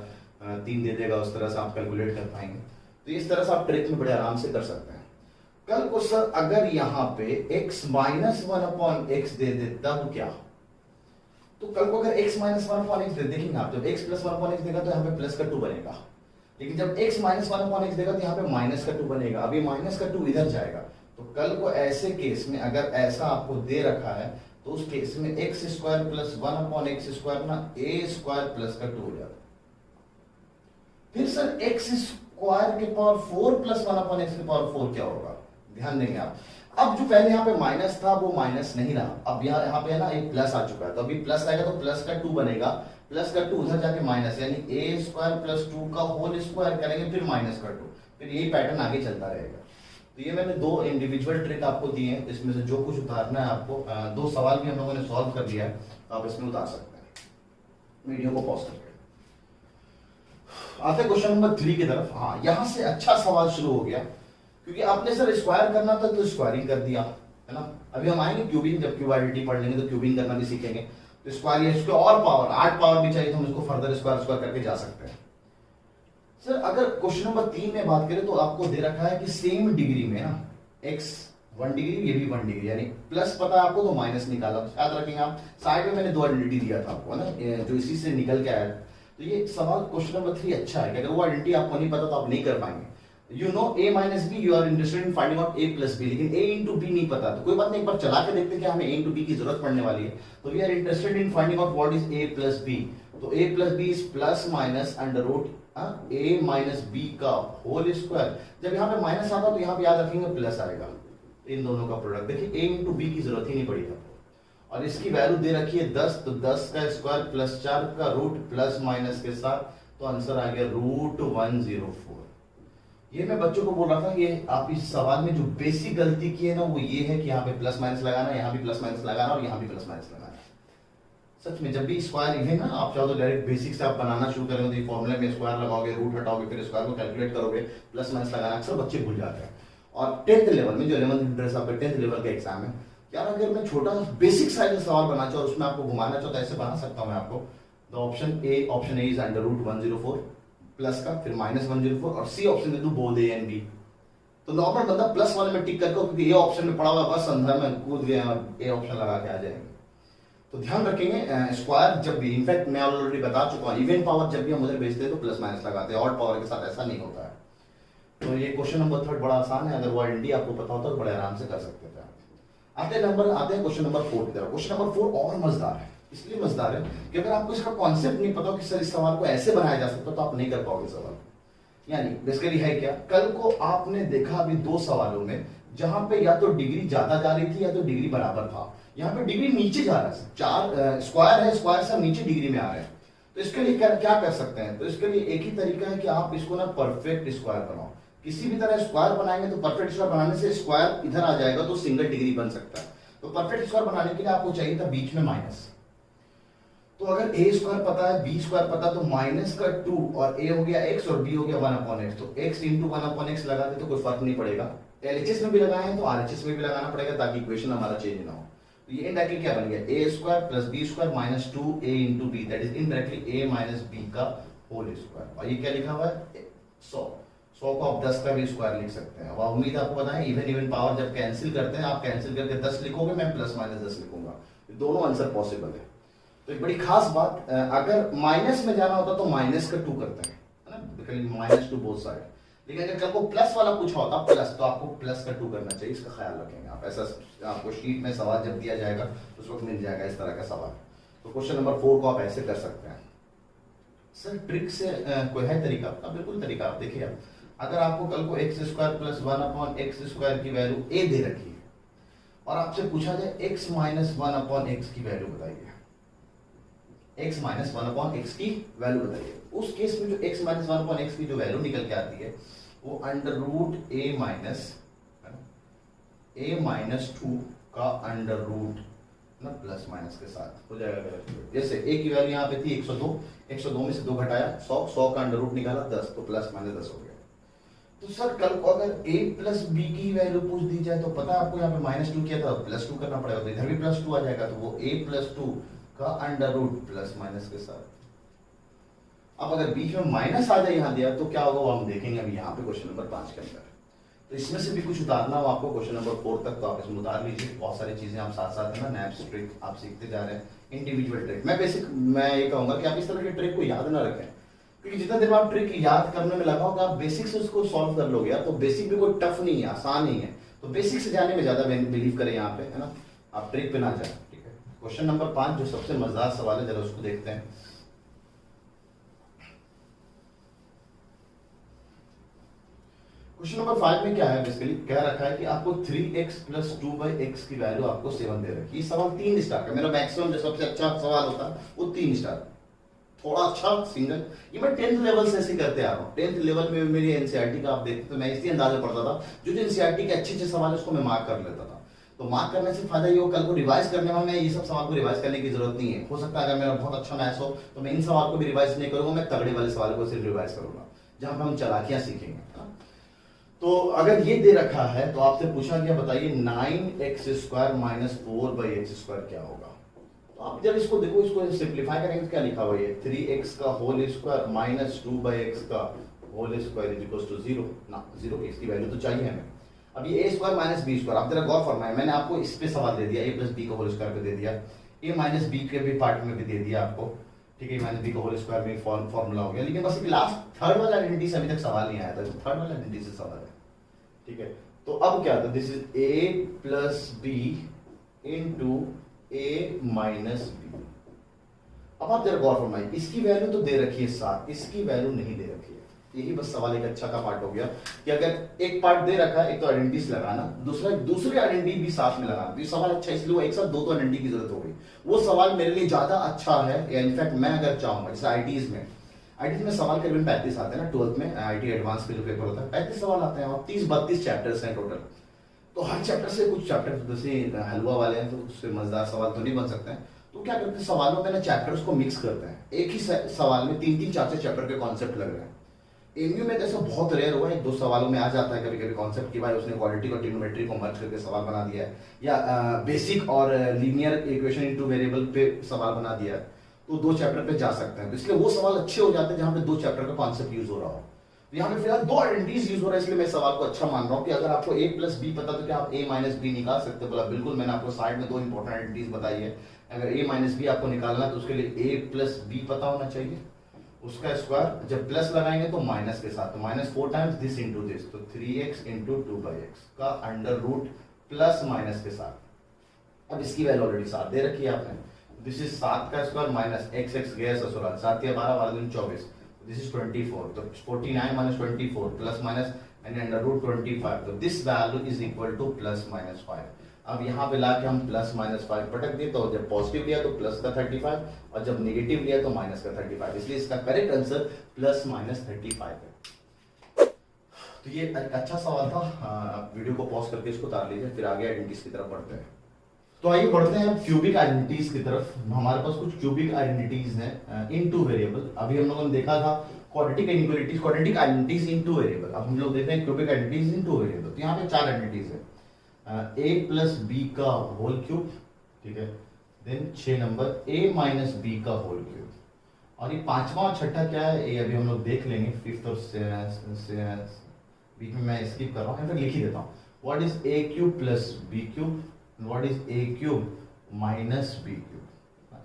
3 दे देगा, उस तरह से आप कैलकुलेट कर पाएंगे। तो इस तरह से आप ट्रिक में बड़े आराम से कर सकते हैं। कल को सर अगर यहाँ पे x माइनस 1/x दे दे तब क्या, तो कल को अगर x माइनस 1/x दे, देखेंगे आप जब x प्लस 1/x देगा तो यहाँ पे प्लस का 2 बनेगा, लेकिन जब x माइनस 1/x देगा तो यहाँ पे माइनस का 2 बनेगा, अभी माइनस का 2 इधर जाएगा। तो कल को ऐसे केस में अगर ऐसा आपको दे रखा है तो उस केस में x square plus 1/x square ना a स्क्वायर प्लस का 2 हो जाएगा। फिर सर x स्क्वायर के पावर 4 प्लस 1/x के पावर 4 क्या होगा, ध्यान देंगे आप। अब जो पहले यहाँ पे माइनस था वो माइनस नहीं रहा, अब यहाँ पे है ना एक प्लस आ चुका है, तो अभी प्लस आएगा तो प्लस का 2 बनेगा, प्लस का 2 उधर जाके माइनस, यानी a स्क्वायर प्लस 2 का होल स्क्वायर करेंगे फिर माइनस का 2, फिर यही पैटर्न आगे चलता रहेगा। तो ये मैंने 2 इंडिविजुअल ट्रिक आपको दिए हैं, इसमें से जो कुछ उतारना है आपको, 2 सवाल भी हम लोगों ने सॉल्व कर लिया है, आप इसमें उतार सकते हैं। वीडियो को पॉज करके आते क्वेश्चन नंबर 3 की तरफ। हाँ, यहां से अच्छा सवाल शुरू हो गया, क्योंकि आपने सर स्क्वायर करना था तो स्क्वायरिंग कर दिया है ना। अभी हम आएंगे क्यूबिंग, जब क्यूबिडिटी पढ़ लेंगे तो क्यूबिंग करना भी सीखेंगे। तो स्क्वायर या इसको और पावर 8 पावर भी चाहिए तो हम इसको फर्दर स्क्वायर करके जा सकते हैं। सर अगर क्वेश्चन नंबर 3 में बात करें तो आपको दे रखा है कि सेम डिग्री में ना x 1 डिग्री, ये भी 1 डिग्री, यानी प्लस पता है आपको तो माइनस निकाला, याद रखेंगे आप। साइड में मैंने 2 आइडेंटिटी दिया था आपको ना, जो इसी से निकल के आया। तो ये सवाल क्वेश्चन नंबर 3 अच्छा है कि अगर वो आइडेंटिटी आपको नहीं पता तो आप नहीं कर पाएंगे। You know a minus B, you are interested in finding out a plus B, लेकिन a इंटू बी नहीं पता, तो कोई बात नहीं, एक बार चला के देखते हैं कि हमें a इंटू बी की जरूरत पड़ने वाली है। तो we are interested in finding out what is a plus B, तो a plus B is plus minus under root a minus B का होल स्क्वायर। जब यहाँ पे माइनस आता तो यहाँ पे याद रखेंगे प्लस आएगा, इन दोनों का प्रोडक्ट। देखिए a इंटू बी की जरूरत ही नहीं पड़ी था, और इसकी वैल्यू दे रखी है 10, तो 10 का स्क्वायर प्लस 4 का रूट प्लस माइनस के साथ, तो आंसर आ गया रूट 104। ये मैं बच्चों को बोल रहा था, ये आप इस सवाल में जो बेसिक गलती की है ना वो ये है कि यहाँ पे प्लस माइनस लगाना, यहाँ भी प्लस माइनस लगाना और यहाँ भी प्लस माइनस लगाना। सच में जब भी स्क्वायर इवन ना आप चाहो तो डायरेक्ट बेसिक से आप बनाना शुरू करेंगे तो फॉर्मूले में स्क्वायर लगाओगे, रूट हटाओगे, फिर स्क्वायर को कैलकुलेट करोगे, प्लस माइनस लगाना अक्सर बच्चे भूल जाते हैं। और 10th लेवल में जो 11th इंटरेस्ट आपका 10th लेवल का एग्जाम है, यार अगर मैं छोटा बेसिक साइज का सवाल बनाना चाहूँ और उसमें आपको घुमाना चाहता ऐसे बना सकता हूँ मैं आपको। तो option A is under root 104 plus का फिर माइनस 104, और सी ऑप्शन दे दूं बोथ ए एंड बी। तो नॉर्मल बंदा प्लस वाले में टिक करके, क्योंकि ये ऑप्शन में पड़ा हुआ बस अंदर में कूद गए और ए ऑप्शन लगा के आ जाएंगे। तो ध्यान रखेंगे स्क्वायर जब भी, इनफैक्ट मैं ऑलरेडी बता चुका हूँ, इवन पावर जब भी हम उधर भेजते हैं तो प्लस माइनस लगाते हैं, ऑड पावर के साथ ऐसा नहीं होता है। तो ये क्वेश्चन नंबर 3 बड़ा आसान है, अगर वो आइडेंटिटी आपको पता होता तो बड़े आराम से कर सकते थे। आते हैं क्वेश्चन नंबर 4 की तरफ। क्वेश्चन नंबर 4 और मजेदार है, इसलिए मजेदार है कि अगर आपको इसका कॉन्सेप्ट नहीं पता कि सर इस सवाल को ऐसे बनाया जा सकता तो आप नहीं कर पाओगे सवाल। यानी बेसिकली है क्या, कल को आपने देखा अभी 2 सवालों में जहां पे या तो डिग्री ज्यादा जा रही थी या तो डिग्री बराबर था, यहाँ पे डिग्री नीचे जा रहा है। 4 स्क्वायर है, स्क्वायर से नीचे डिग्री में आ रहे हैं। तो इसके लिए क्या कर सकते हैं, तो इसके लिए एक ही तरीका है कि आप इसको ना परफेक्ट स्क्वायर बनाओ। किसी भी तरह स्क्वायर बनाएंगे तो परफेक्ट स्क्वायर बनाने से स्क्वायर इधर आ जाएगा तो सिंगल डिग्री बन सकता है। तो परफेक्ट स्क्वायर बनाने के लिए आपको चाहिए था बीच में माइनस। तो अगर ए स्क्वायर पता है, बी स्क्वायर पता, तो माइनस का 2 और ए हो गया x और b हो गया 1/x, तो x इंटू 1/x लगा दे तो कोई फर्क नहीं पड़ेगा। एलएचएस में भी लगाए हैं तो आरएचएस में भी लगाना पड़ेगा ताकि इक्वेशन हमारा चेंज ना हो। तो ये इनडायरेक्टली क्या बन गया, a square plus b square minus 2a into b, that is indirectly a minus b का होल स्क्वायर। और ये क्या लिखा हुआ है 100 को आप 10 का भी स्क्वायर लिख सकते हैं। अब उम्मीद आपको पता है इवन पावर जब कैंसिल करते हैं, आप कैंसिल करके 10 लिखोगे, मैं प्लस माइनस 10 लिखूंगा, दोनों आंसर पॉसिबल है। तो एक बड़ी खास बात, अगर माइनस में जाना होता तो माइनस का 2 करते हैं, है ना, माइनस टू बोथ साइड। लेकिन अगर आपको प्लस वाला पूछा होता प्लस, तो आपको प्लस का 2 करना चाहिए, इसका ख्याल रखेंगे आप। ऐसा आपको शीट में सवाल जब दिया जाएगा उस वक्त मिल जाएगा इस तरह का सवाल। तो क्वेश्चन नंबर 4 को आप ऐसे कर सकते हैं। सर ट्रिक से कोई है तरीका? आपका बिल्कुल तरीका। आप देखिए, आप अगर आपको कल को x square plus one upon x square की वैल्यू ए दे रखी है और आपसे पूछा जाए x minus one upon x की वैल्यू बताइए, x minus one upon x की वैल्यू बताइए, उस केस में जो x minus one upon x की जो वैल्यू निकल के आती है वो अंडर रूट ए माइनस टू का अंडर रूट ना प्लस माइनस के साथ हो जाएगा। जैसे ए की वैल्यू यहाँ पे थी 102, 102 में से 2 घटाया 100, 100 का अंडर रूट निकाला 10, तो प्लस माइनस 10 हो गया। तो सर कल को अगर a प्लस बी की वैल्यू पूछ दी जाए तो पता है आपको यहाँ पे -2 किया था, +2 करना पड़ेगा, तो इधर भी +2 आ जाएगा, तो वो a + 2 का अंडर रूट प्लस माइनस के साथ। अब अगर बीच में माइनस आ जाए यहाँ दिया तो क्या होगा वो हम देखेंगे अभी यहाँ पे क्वेश्चन नंबर 5 के अंदर। तो इसमें से भी कुछ उतारना हो आपको क्वेश्चन नंबर 4 तक, तो आप इसमें उतार लीजिए। बहुत सारी चीजें आप साथ साथ है ना, नैप्स ट्रिक आप सीखते जा रहे हैं, इंडिविजुअल ट्रिक। मैं ये कहूंगा कि आप इस तरह के ट्रिक को याद ना रखें, क्योंकि जितना देर में आप ट्रिक याद करने में लगाओगे आप बेसिक से उसको सॉल्व कर लोगे। यार तो बेसिक भी कोई टफ नहीं है, आसान नहीं है, तो बेसिक से जाने में ज्यादा बिलीव करें यहाँ पे, है ना, आप ट्रिक पे ना जाए। ठीक है, क्वेश्चन नंबर 5 जो सबसे मजेदार सवाल है, जरा उसको देखते हैं। क्वेश्चन नंबर 5 में क्या है, बेसिकली कह रखा है कि आपको 3x + 2x की वैल्यू आपको 7 दे रखी है। सवाल 3 स्टार का, मेरा मैक्सिमम जो सबसे अच्छा सवाल होता है वो 3 स्टार, थोड़ा अच्छा सिंगल। ये मैं 10th लेवल से ऐसे करते आ रहा हूँ। 10th लेवल में मेरी एनसीईआरटी का आप देखते तो मैं इसी अंदाजे पढ़ता था, जो एनसीईआरटी के अच्छे सवाल है उसको मैं मार्क कर लेता था। तो मार्क करने से फायदा ये हो, कल को रिवाइज करने में मैं ये सब सवाल को रिवाइज करने की जरूरत नहीं है। हो सकता है अगर मेरा बहुत अच्छा मैथ्स हो तो मैं इन सवाल को भी रिवाइज नहीं करूंगा, मैं तगड़े वाले सवाल को सिर्फ रिवाइज करूंगा जहां पर हम चालाकियां सीखेंगे। तो अगर ये दे रखा है तो आपसे पूछा गया बताइए 9x² - 4/x² क्या होगा। तो आप जब इसको देखो, इसको सिंपलीफाई करेंगे तो क्या लिखा हुआ है, 3x का होल स्क्वायर माइनस 2/x का whole square is equal to 0 ना, 0 इसकी वैल्यू तो चाहिए हमें। अब ये a² - b², आप जरा गौर फरमाएं, मैंने आपको इस पे सवाल दे दिया, a + b का होल स्क्वायर पे दे दिया, a - b के भी पार्ट में भी दे दिया आपको, ठीक है, -b का होल स्क्वायर में फॉर्मूला हो गया। लेकिन बस लास्ट थर्ड वाला आइडेंटिटी से अभी तक सवाल नहीं आया था, थर्ड वाला आइडेंटिटी से सवाल है। ठीक है, तो अब क्या था, this is a + b into a - b। अब आप जरा गौर फरमाइए, इसकी वैल्यू तो दे रखी है 7, इसकी वैल्यू नहीं दे रखी है। यही बस सवाल एक अच्छा का पार्ट हो गया कि अगर एक पार्ट दे रखा है, एक तो आइडेंटिटीज लगाना, दूसरे आइडेंटिटी भी साथ में लगाना। तो सवाल अच्छा इसलिए एक साथ 2 तो आइडेंटिटी की जरूरत हो गई। वो सवाल मेरे लिए ज्यादा अच्छा है, या इनफैक्ट मैं अगर चाहूंगा, जैसे आईटीज में सवाल करीबन 35 आते हैं ना, 12th में आईटी एडवांस के जो पेपर होता है 35 सवाल आते हैं और 30-32 चैप्टर्स हैं टोटल। तो हर चैप्टर से कुछ चैप्टर जैसे हलवा वाले हैं तो उससे मजेदार सवाल तो नहीं बन सकते हैं, तो क्या करते हैं सवालों में ना चैप्टर्स को मिक्स करते हैं। एक ही सवाल में 3-3, 4-4 चैप्टर के कॉन्सेप्ट लग रहे हैं। एमयू में जैसा बहुत रेयर हुआ है, 1-2 सवालों में आ जाता है कभी कभी कॉन्सेप्ट की, भाई उसने क्वालिटी और ट्रिग्नोमेट्री को मर्ज करके सवाल बना दिया है, या बेसिक और लीनियर इक्वेशन इनटू वेरिएबल पे सवाल बना दिया है, तो 2 चैप्टर पे जा सकते हैं। तो इसलिए वो सवाल अच्छे हो जाते हैं जहां पे 2 चैप्टर का कॉन्सेप्ट यूज हो रहा हो। तो यहाँ पे फिलहाल 2 आइडेंटिटीज यूज हो रहा है, इसलिए मैं सवाल को अच्छा मान रहा हूँ कि अगर आपको a + b पता तो क्या आप a - b निकाल सकते हो। बोला बिल्कुल, मैंने आपको साइड में 2 इंपॉर्टेंट आइडेंटिटीज बताई है। अगर a - b आपको निकालना है तो उसके लिए a + b पता होना चाहिए, उसका स्क्वायर जब प्लस लगाएंगे तो माइनस के साथ, तो -4 टाइम्स दिस इंटू दिस, तो 3x इंटू 2/x का अंडर रूट प्लस माइनस के साथ। अब इसकी वैल्यू ऑलरेडी 7 दे रखी है आपने, दिस इज 7 का स्क्वायर माइनस x गया ससुराल, 7 या 12, 12 दूनी 24, दिस इज 24, तो 49 - 24 plus minus and under root 25, तो this value is equal to +-5। अब यहाँ पे लाके हम +-5 पटक दिए, तो जब पॉजिटिव लिया तो प्लस का 35 और जब नेगेटिव लिया तो माइनस का 35, इसलिए इसका करेक्ट आंसर +-35 है। तो ये अच्छा सवाल था। वीडियो को पॉज करके इसको उतार लीजिए, फिर आगे आइडेंटिटीज की तरफ बढ़ते हैं। तो आइए बढ़ते हैं क्यूबिक आइडेंटिटीज की तरफ। हमारे पास कुछ क्यूबिक आइडेंटिटीज हैं इनटू वेरिएबल। अभी हम लोगों ने देखा था quadratic inequalities, quadratic identities into variable. अब हम लोग देख रहे हैं क्यूबिक आइडेंटिटीज इनटू वेरिएबल। तो यहाँ पे 4 आइडेंटिटीज है, a + b का होल क्यूब, ठीक है, देन 6 नंबर a - b का होल क्यूब, और ये 5वां और 6ठा क्या है ये अभी हम लोग देख लेंगे। 5th और बीच में मैं स्किप कर रहा हूँ, फिर लिख ही देता हूँ। What is a³ + b³, what is a³ - b³,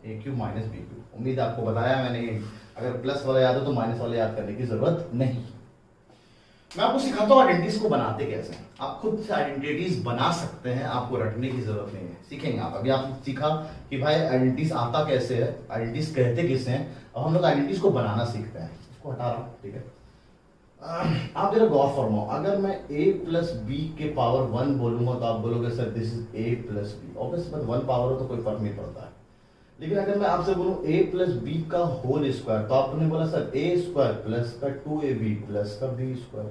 a³ - b³। उम्मीद आपको बताया मैंने, अगर प्लस वाला याद हो तो माइनस वाला याद करने की जरूरत नहीं। मैं आपको सिखाता हूँ आइडेंटिटीज को बनाते कैसे हैं। आप खुद से आइडेंटिटीज बना सकते हैं, आपको रटने की जरूरत नहीं है। सीखेंगे आप। अभी आप सीखा कि भाई आइडेंटिटीज आता कैसे है, आइडेंटिटीज कहते किसे हैं। अब हम लोग आइडेंटिटीज को बनाना सीखते हैं। इसको हटा रहा हूँ, ठीक है। आप जरा गौर फरमाओ, अगर मैं a प्लस बी के पावर 1 बोलूंगा तो आप बोलोगे sir this is a plus B. Obvious बात, 1 पावर हो तो कोई फर्क नहीं पड़ता है। लेकिन अगर मैं आपसे बोलूं a प्लस बी का होल स्क्वायर तो आपने बोला सर a स्क्वायर प्लस का 2ab प्लस का b स्क्वायर।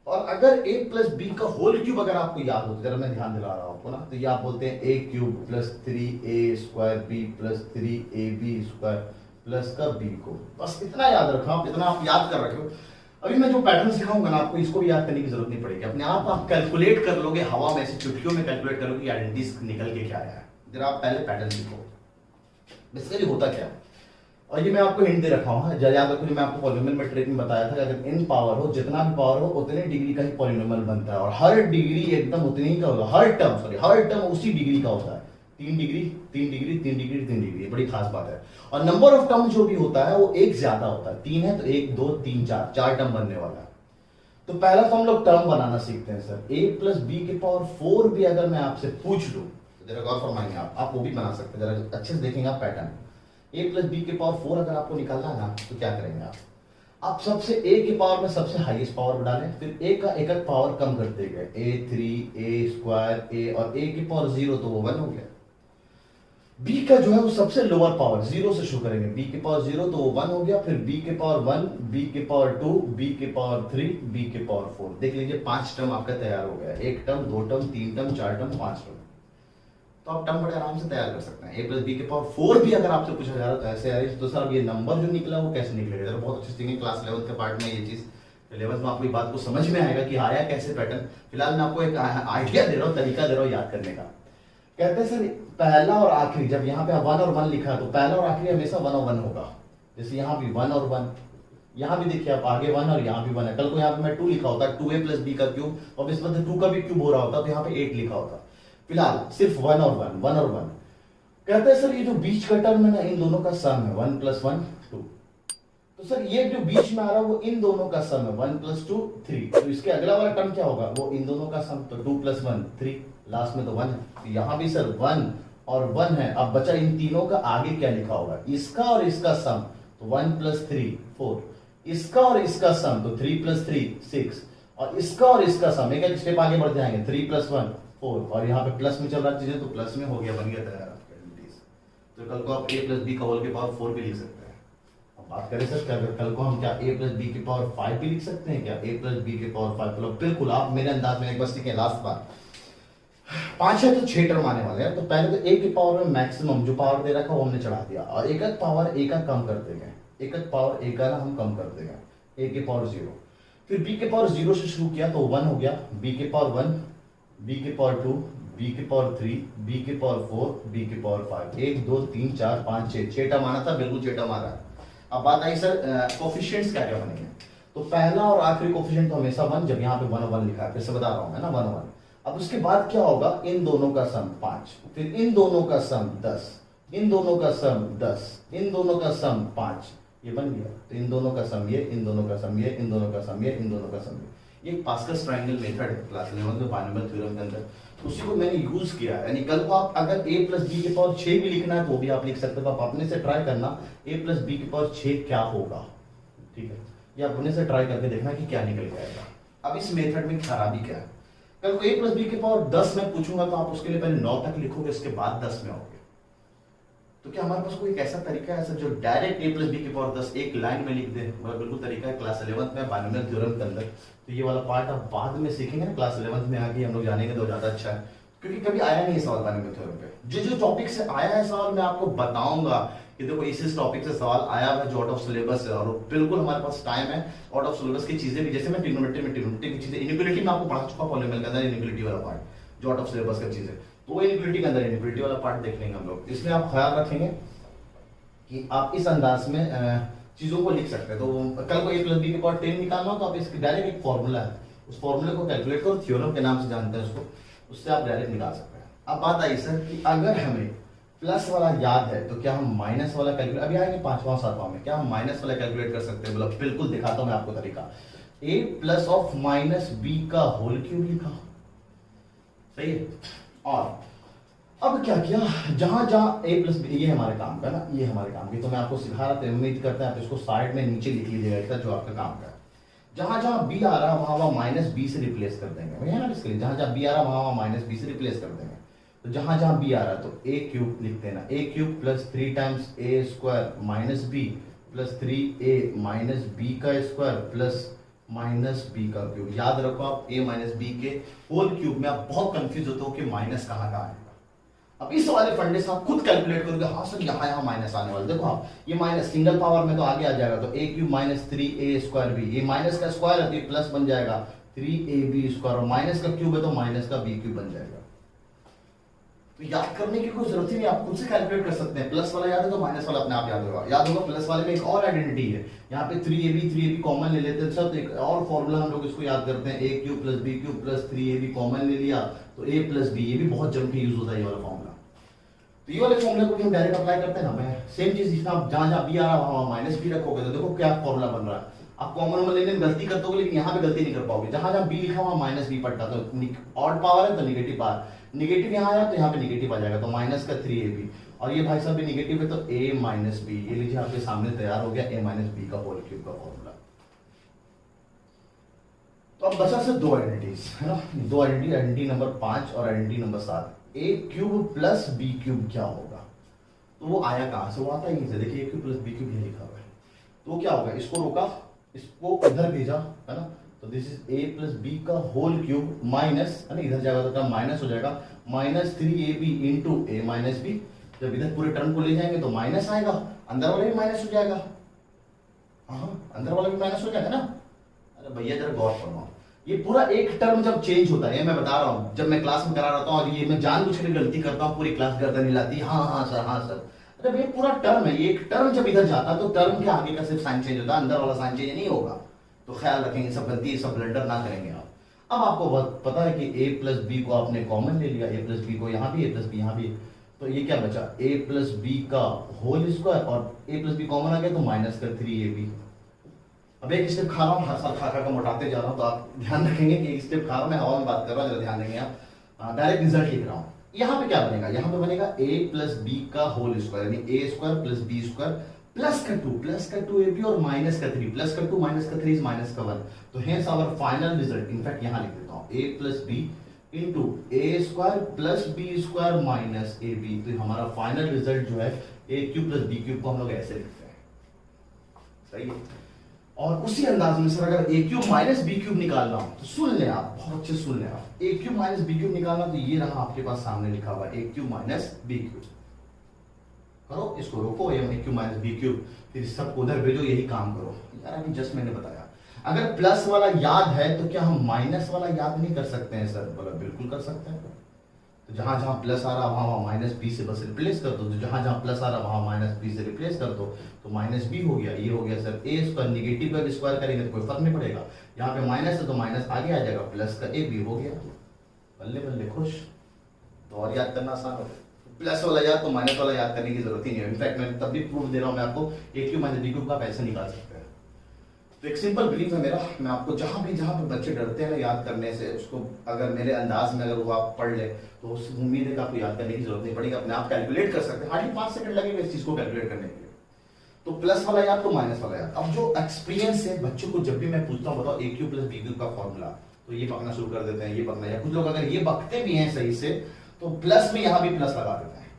और अगर a प्लस बी का होल क्यूब अगर आपको याद हो, जरा मैं ध्यान दिला रहा हूं आपको ना, तो ये आप बोलते हैं a cube plus 3a square b plus 3ab square plus का b को। बस इतना याद रखो आप, इतना आप याद कर रखो। अभी मैं जो पैटर्न सिखाऊंगा ना आपको, इसको भी याद करने की जरूरत नहीं पड़ेगी। अपने आप कैलकुलेट कर लोगे, हवा में से चुटकियों में कैलकुलेट कर लोगे आइडेंटिटीज निकल के क्या आया है। जरा आप पहले पैटर्न सीखो बेसिकली होता क्या है। और ये मैं आपको हिंट दे रखा हूँ, याद रखो, मैं आपको पॉलिनोमियल मैट्रिक में बताया था कि अगर n पावर हो, जितना भी पावर हो उतने डिग्री का ही पॉलिनोमियल बनता है। और हर डिग्री एकदम उतनी ही का होगा, हर टर्म उसी डिग्री का होता है। 3 डिग्री 3 डिग्री 3 डिग्री 3 डिग्री, बड़ी खास बात है। और नंबर ऑफ टर्म जो भी होता है वो एक ज्यादा होता है। 3 है तो 1 2 3 4 टर्म बनने वाला है। तो पहला तो हम लोग टर्म बनाना सीखते हैं सर। a प्लस बी के पावर 4 भी अगर मैं आपसे पूछ लूं, जरा गौर फरमाएंगे आप वो भी बना सकते हैं। जरा अच्छे से देखेंगे आप पैटर्न। a प्लस बी के पावर 4 अगर आपको निकालना है ना, तो क्या करेंगे आप सबसे a के पावर में सबसे हाईएस्ट पावर डालें, फिर a का एक एक पावर कम करते गए, a3 a स्क्वायर a, और a के पावर 0 तो वो 1 हो गया। b का जो है वो सबसे लोअर पावर 0 से शुरू करेंगे, b के पावर 0 तो वो 1 हो गया, फिर b के पावर 1, b के पावर 2, b के पावर 3, b के पावर 4। देख लीजिए 5 टर्म आपका तैयार हो गया। 1 term 2 term 3 term 4 term 5 term. तो आप टर्म बड़े आराम से तैयार कर सकते हैं। a प्लस बी के पावर 4 भी अगर आपसे पूछा जा रहा है तो ऐसे है। तो सर ये नंबर जो निकला वो कैसे निकलेगा, जरा बहुत अच्छी सीखेंगे क्लास 11th के पार्ट में ये चीज। 11th में आपको ये बात को समझ में आएगा कि आया कैसे पैटर्न। फिलहाल मैं आपको एक आइडिया दे रहा हूँ, तरीका दे रहा हूँ याद करने का। कहते हैं सर पहला और आखिरी, जब यहाँ पे 1 और 1 लिखा है तो पहला और आखिरी हमेशा 1 और 1 होगा। जैसे यहाँ भी 1 और 1, यहाँ भी देखिए आप आगे 1 और यहाँ भी 1 है। कल को यहाँ पे मैं 2 लिखा होता, 2a प्लस बी का क्यूब, और इस मतलब 2 का भी क्यूब हो रहा होता तो यहाँ पे 8 लिखा होता। फिलहाल सिर्फ 1 और 1, 1 और 1। कहते हैं सर ये जो बीच का टर्म है ना, इन दोनों का सम है 1 प्लस 1 2। तो सर ये जो बीच में आ रहा है वो इन दोनों का सम है 1 प्लस 2 3। तो इसके अगला वाला टर्म क्या होगा, वो इन दोनों का सम, तो 2 प्लस 1 3, लास्ट में तो 1 है। तो यहाँ भी सर 1 और 1 है। अब बचा इन तीनों का आगे क्या लिखा होगा, इसका और इसका सम, तो 1 प्लस 3 4, इसका और इसका सम, तो 3 प्लस 3 6, और इसका और इसका सम, एक एक स्टेप आगे बढ़ जाएंगे, 3 प्लस 1 4, और यहाँ पे प्लस में चल रहा चीजें तो प्लस में हो गया, बन गया तैयार। तो कल को आप a प्लस बी का होल के पावर 4 भी लिख सकते हैं। अब बात करें सर क्या कल को हम क्या a प्लस बी के पावर 5 भी लिख सकते हैं क्या, a प्लस बी के पावर 5? मतलब बिल्कुल आप मेरे अंदाज में एक बार सीखें। लास्ट बार 5 है तो 6 टर्म आने वाले हैं। तो पहले तो a के पावर में मैक्सिमम जो पावर दे रखा वो हमने चढ़ा दिया, और एक एक पावर a का कम कर देंगे, एक एक पावर a का ना हम कम कर देंगे, a के पावर 0। फिर b के पावर 0 से शुरू किया तो 1 हो गया, b के पावर 1, b के पावर 2, b के पावर 3, b के पावर 4, b के पावर 5। 1 2 3 4 5 6 टर्म आना था, बिल्कुल 6 टर्म आ रहा है। अब बात आई सर कोफिशिएंट्स क्या क्या बनेंगे। तो पहला और आखिरी कोफिशिएंट तो हमेशा 1, जब यहाँ पे 1 और 1 लिखा है, फिर से बता रहा हूँ है ना 1 और 1। अब उसके बाद क्या होगा, इन दोनों का सम 5, फिर इन दोनों का सम 10, इन दोनों का सम 10, इन दोनों का सम 5, ये बन गया। तो इन दोनों का सम ये, इन दोनों का सम ये, इन दोनों का सम ये, इन दोनों का सम ये। ये पास्कल्स ट्रायंगल मेथड है क्लास 11 में बाइनोमियल थ्योरम के अंदर, उसी को मैंने यूज किया है। यानी कल को आप अगर a प्लस बी के पावर 6 भी लिखना है तो भी आप लिख सकते हो। आप अपने से ट्राई करना a प्लस बी के पावर 6 क्या होगा, ठीक है, या अपने से ट्राई करके देखना कि क्या निकल जाएगा। अब इस मेथड में खराबी क्या है, कल को a प्लस बी के पावर 10 में पूछूंगा तो आप उसके लिए पहले 9 तक लिखोगे, उसके बाद 10 में आओगे। तो क्या हमारे पास कोई एक ऐसा तरीका है सर जो डायरेक्ट a प्लस बी के पावर 10 एक लाइन में लिख दे? बिल्कुल तरीका है क्लास 11th में बाइनोमियल थ्योरम के अंदर। तो ये वाला पार्ट आप बाद में सीखेंगे ना, क्लास 11th में आके हम लोग जानेंगे तो ज्यादा अच्छा है, क्योंकि कभी आया नहीं सवाल बाइनोमियल थ्योरम पे। जो टॉपिक से आया है सवाल मैं आपको बताऊंगा कि देखो इस टॉपिक से सवाल आया है जो आउट ऑफ सिलेबस है, और बिल्कुल हमारे पास टाइम है आउट ऑफ सिलेबस की चीजें भी, जैसे मैं ट्रिग्नोमेट्री की चीजें, इनइक्वालिटी में आपको पढ़ा चुका पॉलिनोमियल के अंदर इनइक्वालिटी वाला पार्ट जो आउट ऑफ सिलेबस का चीज है, तो वो इनइक्वालिटी के अंदर इनइक्वालिटी वाला पार्ट देख लेंगे हम लोग। इसमें आप ख्याल रखेंगे कि आप इस अंदाज में चीजों को लिख सकते हैं। तो कल को a प्लस बी के पावर 10 निकालना हो तो आप इसकी डायरेक्ट एक फॉर्मूला है, उस फॉर्मूले को कैलकुलेट करो, थ्योरम के नाम से जानते हैं उसको, उससे आप डायरेक्ट निकाल सकते हैं। अब बात आई सर कि अगर हमें प्लस वाला याद है तो क्या हम माइनस वाला कैलकुलेट, अभी आएंगे 5वां 7वां में, क्या हम माइनस वाला कैलकुलेट कर सकते हैं? बोला बिल्कुल, दिखाता हूं मैं आपको तरीका। a plus of minus B का होल क्यूब लिखा, सही है। और अब क्या किया, जहां जहां a प्लस बी, ये हमारे काम का ना, ये हमारे काम की, तो मैं आपको सिखा रहा था, उम्मीद करता है आप इसको साइड में नीचे लिख लीजिएगा, जो आपका काम का है। जहां जहां b आ रहा है वहां माइनस बी से रिप्लेस कर देंगे, भैया ना इसके लिए, जहां जहां b आ रहा है वहां माइनस बी से रिप्लेस कर देंगे। तो जहां जहां b आ रहा है तो a क्यूब लिख देना, a cube plus 3 times a square minus b plus 3a minus b का स्क्वायर प्लस माइनस b का क्यूब। याद रखो आप a माइनस b के होल क्यूब में आप बहुत कंफ्यूज होते हो कि माइनस कहाँ का आएगा। अब इस वाले फंडे से आप खुद कैलकुलेट करोगे, हाँ सर यहाँ यहाँ माइनस आने वाला, देखो आप ये माइनस सिंगल पावर में तो आगे आ जाएगा, तो a cube minus 3a square b, ये माइनस का स्क्वायर है तो ये प्लस बन जाएगा 3ab स्क्वायर, और माइनस का क्यूब है तो माइनस का b क्यूब बन जाएगा। तो याद करने की कोई जरूरत ही नहीं, आप खुद से कैलकुलेट कर सकते हैं। प्लस वाला याद है तो माइनस वाला अपने आप याद होगा। याद होगा प्लस वाले में एक और आइडेंटिटी है, यहाँ पे 3ab कॉमन ले लेते हैं सब, तो एक और फॉर्मूला हम लोग इसको याद करते हैं, a cube plus b cube plus 3ab common ले लिया तो a प्लस b, ये भी बहुत जम के यूज होता है ये वाला फॉर्मूला। तो ये वाले फॉर्मूले को भी हम डायरेक्ट अप्लाई करते हैं ना, मैं सेम चीज जितना आप जहां जहां बी आ रहा है वहां माइनस बी रखोगे तो देखो क्या फॉर्मूला बन रहा है। आप कॉमन नंबर लेने में गलती करते हो, लेकिन यहाँ पे गलती नहीं कर पाओगे, जहां जहां बी लिखा वहां माइनस बी पड़ता, तो ऑड पावर है तो निगेटिव पावर, निगेटिव यहाँ आया तो यहाँ पे निगेटिव आ जाएगा, तो माइनस का 3ab, और ये भाई साहब भी निगेटिव है तो a माइनस बी, ये लीजिए आपके सामने तैयार हो गया a माइनस बी का होल क्यूब का फॉर्मूला। तो अब बचा सिर्फ दो आइडेंटिटीज है ना, दो आइडेंटिटी नंबर 5 और identity number 7। a cube plus b cube क्या होगा, तो वो आया कहां से, वो आता ही से, देखिए a cube plus b cube ये लिखा हुआ है, तो वो क्या होगा, इसको रोका, इसको इधर भेजा है ना, तो this is a plus B का होल क्यूब माइनस है ना, इधर जाएगा तो माइनस हो जाएगा minus 3ab into a minus B. जब इधर पूरे टर्म को ले जाएंगे तो माइनस आएगा, अंदर वाला भी माइनस हो जाएगा, हाँ अंदर वाला भी माइनस हो जाएगा ना। अरे भैया जरा गौर फरमाओ, ये पूरा एक टर्म जब चेंज होता है, मैं बता रहा हूँ, जब मैं क्लास में करा रहा हूँ और ये मैं जानबूझ कर गलती करता हूँ, पूरी क्लास गर्दन हिलाती, हाँ हाँ सर हाँ सर, अरे ये पूरा टर्म है, ये एक टर्म जब इधर जाता है तो टर्म के आगे का सिर्फ साइन चेंज होता है, अंदर वाला साइन चेंज नहीं होगा। तो ख्याल रखेंगे, सब गलती, सब ब्लंडर ना करेंगे आप। अब आपको पता है कि a प्लस बी को आपने कॉमन ले लिया, a प्लस बी को यहाँ भी, a प्लस बी यहाँ भी, तो ये क्या बचा, a प्लस बी का होल स्क्वायर, और a प्लस बी कॉमन आ गया तो माइनस का 3ab। अब एक स्टेप खा रहा हूँ, हर साल खा खा कर मोटाते जा रहा हूँ, तो आप ध्यान रखेंगे कि एक स्टेप खा रहा हूँ, मैं हवा में बात कर रहा हूँ, जरा ध्यान देंगे आप। डायरेक्ट रिजल्ट लिख रहा हूँ, यहाँ पे क्या बनेगा, यहाँ पे बनेगा a प्लस बी का होल स्क्वायर, यानी a square plus B square plus का 2 ab और माइनस का 3, प्लस का 2 माइनस का 3 इज माइनस का 1, तो hence our final result, in fact यहाँ लिख देता हूँ a plus B into a square plus B square minus ab। तो हमारा फाइनल रिजल्ट जो है a cube plus B cube को हम लोग ऐसे लिखते हैं, सही है। और उसी अंदाज में सर अगर a cube minus B cube निकालना हो तो सुन लें आप, बहुत अच्छे सुन लें आप, a cube minus B cube निकालना, तो ये रहा आपके पास सामने लिखा हुआ a cube minus B cube, करो इसको, रोको, a cube minus B cube, फिर सबको उधर भेजो, यही काम करो यार। अभी जस्ट मैंने बताया, अगर प्लस वाला याद है तो क्या हम माइनस वाला याद नहीं कर सकते हैं सर, बोला बिल्कुल कर सकते हैं। तो जहां जहां प्लस आ रहा वहां माइनस बी से बस रिप्लेस कर दो, तो जहां जहां प्लस आ रहा वहां माइनस बी से रिप्लेस कर दो, तो माइनस बी हो गया, ये हो गया सर a स्क्वायर, निगेटिव का स्क्वायर करेंगे तो कोई फर्क नहीं पड़ेगा, यहाँ पे माइनस है तो माइनस आगे आ जाएगा, प्लस का a भी हो गया, बल्ले बल्ले खुश। तो और याद करना आसान हो, प्लस वाला याद तो माइनस वाला याद करने की जरूरत ही नहीं है। इनफैक्ट मैं तब भी प्रूफ दे रहा हूँ मैं आपको, a cube minus B cube का पैसे निकाल सकते हैं। तो एक सिंपल बिलीफ है मेरा, मैं आपको जहां पे बच्चे डरते हैं ना याद करने से, उसको अगर मेरे अंदाज में अगर वो आप पढ़ ले तो उससे उम्मीद है कि आपको याद करने की जरूरत नहीं पड़ेगी, अपने आप कैलकुलेट कर सकते हैं, हार्डली 5 सेकंड लगेगा इस चीज को कैलकुलेट करने के लिए। तो प्लस वाला याद तो माइनस वाला याद। अब जो एक्सपीरियंस है बच्चों को, जब भी मैं पूछता हूँ बताओ a cube plus B cube का फॉर्मूला, तो ये पकना शुरू कर देते हैं, ये पकना, या कुछ लोग अगर ये बकते भी हैं सही से तो प्लस में यहाँ भी प्लस लगा देते हैं।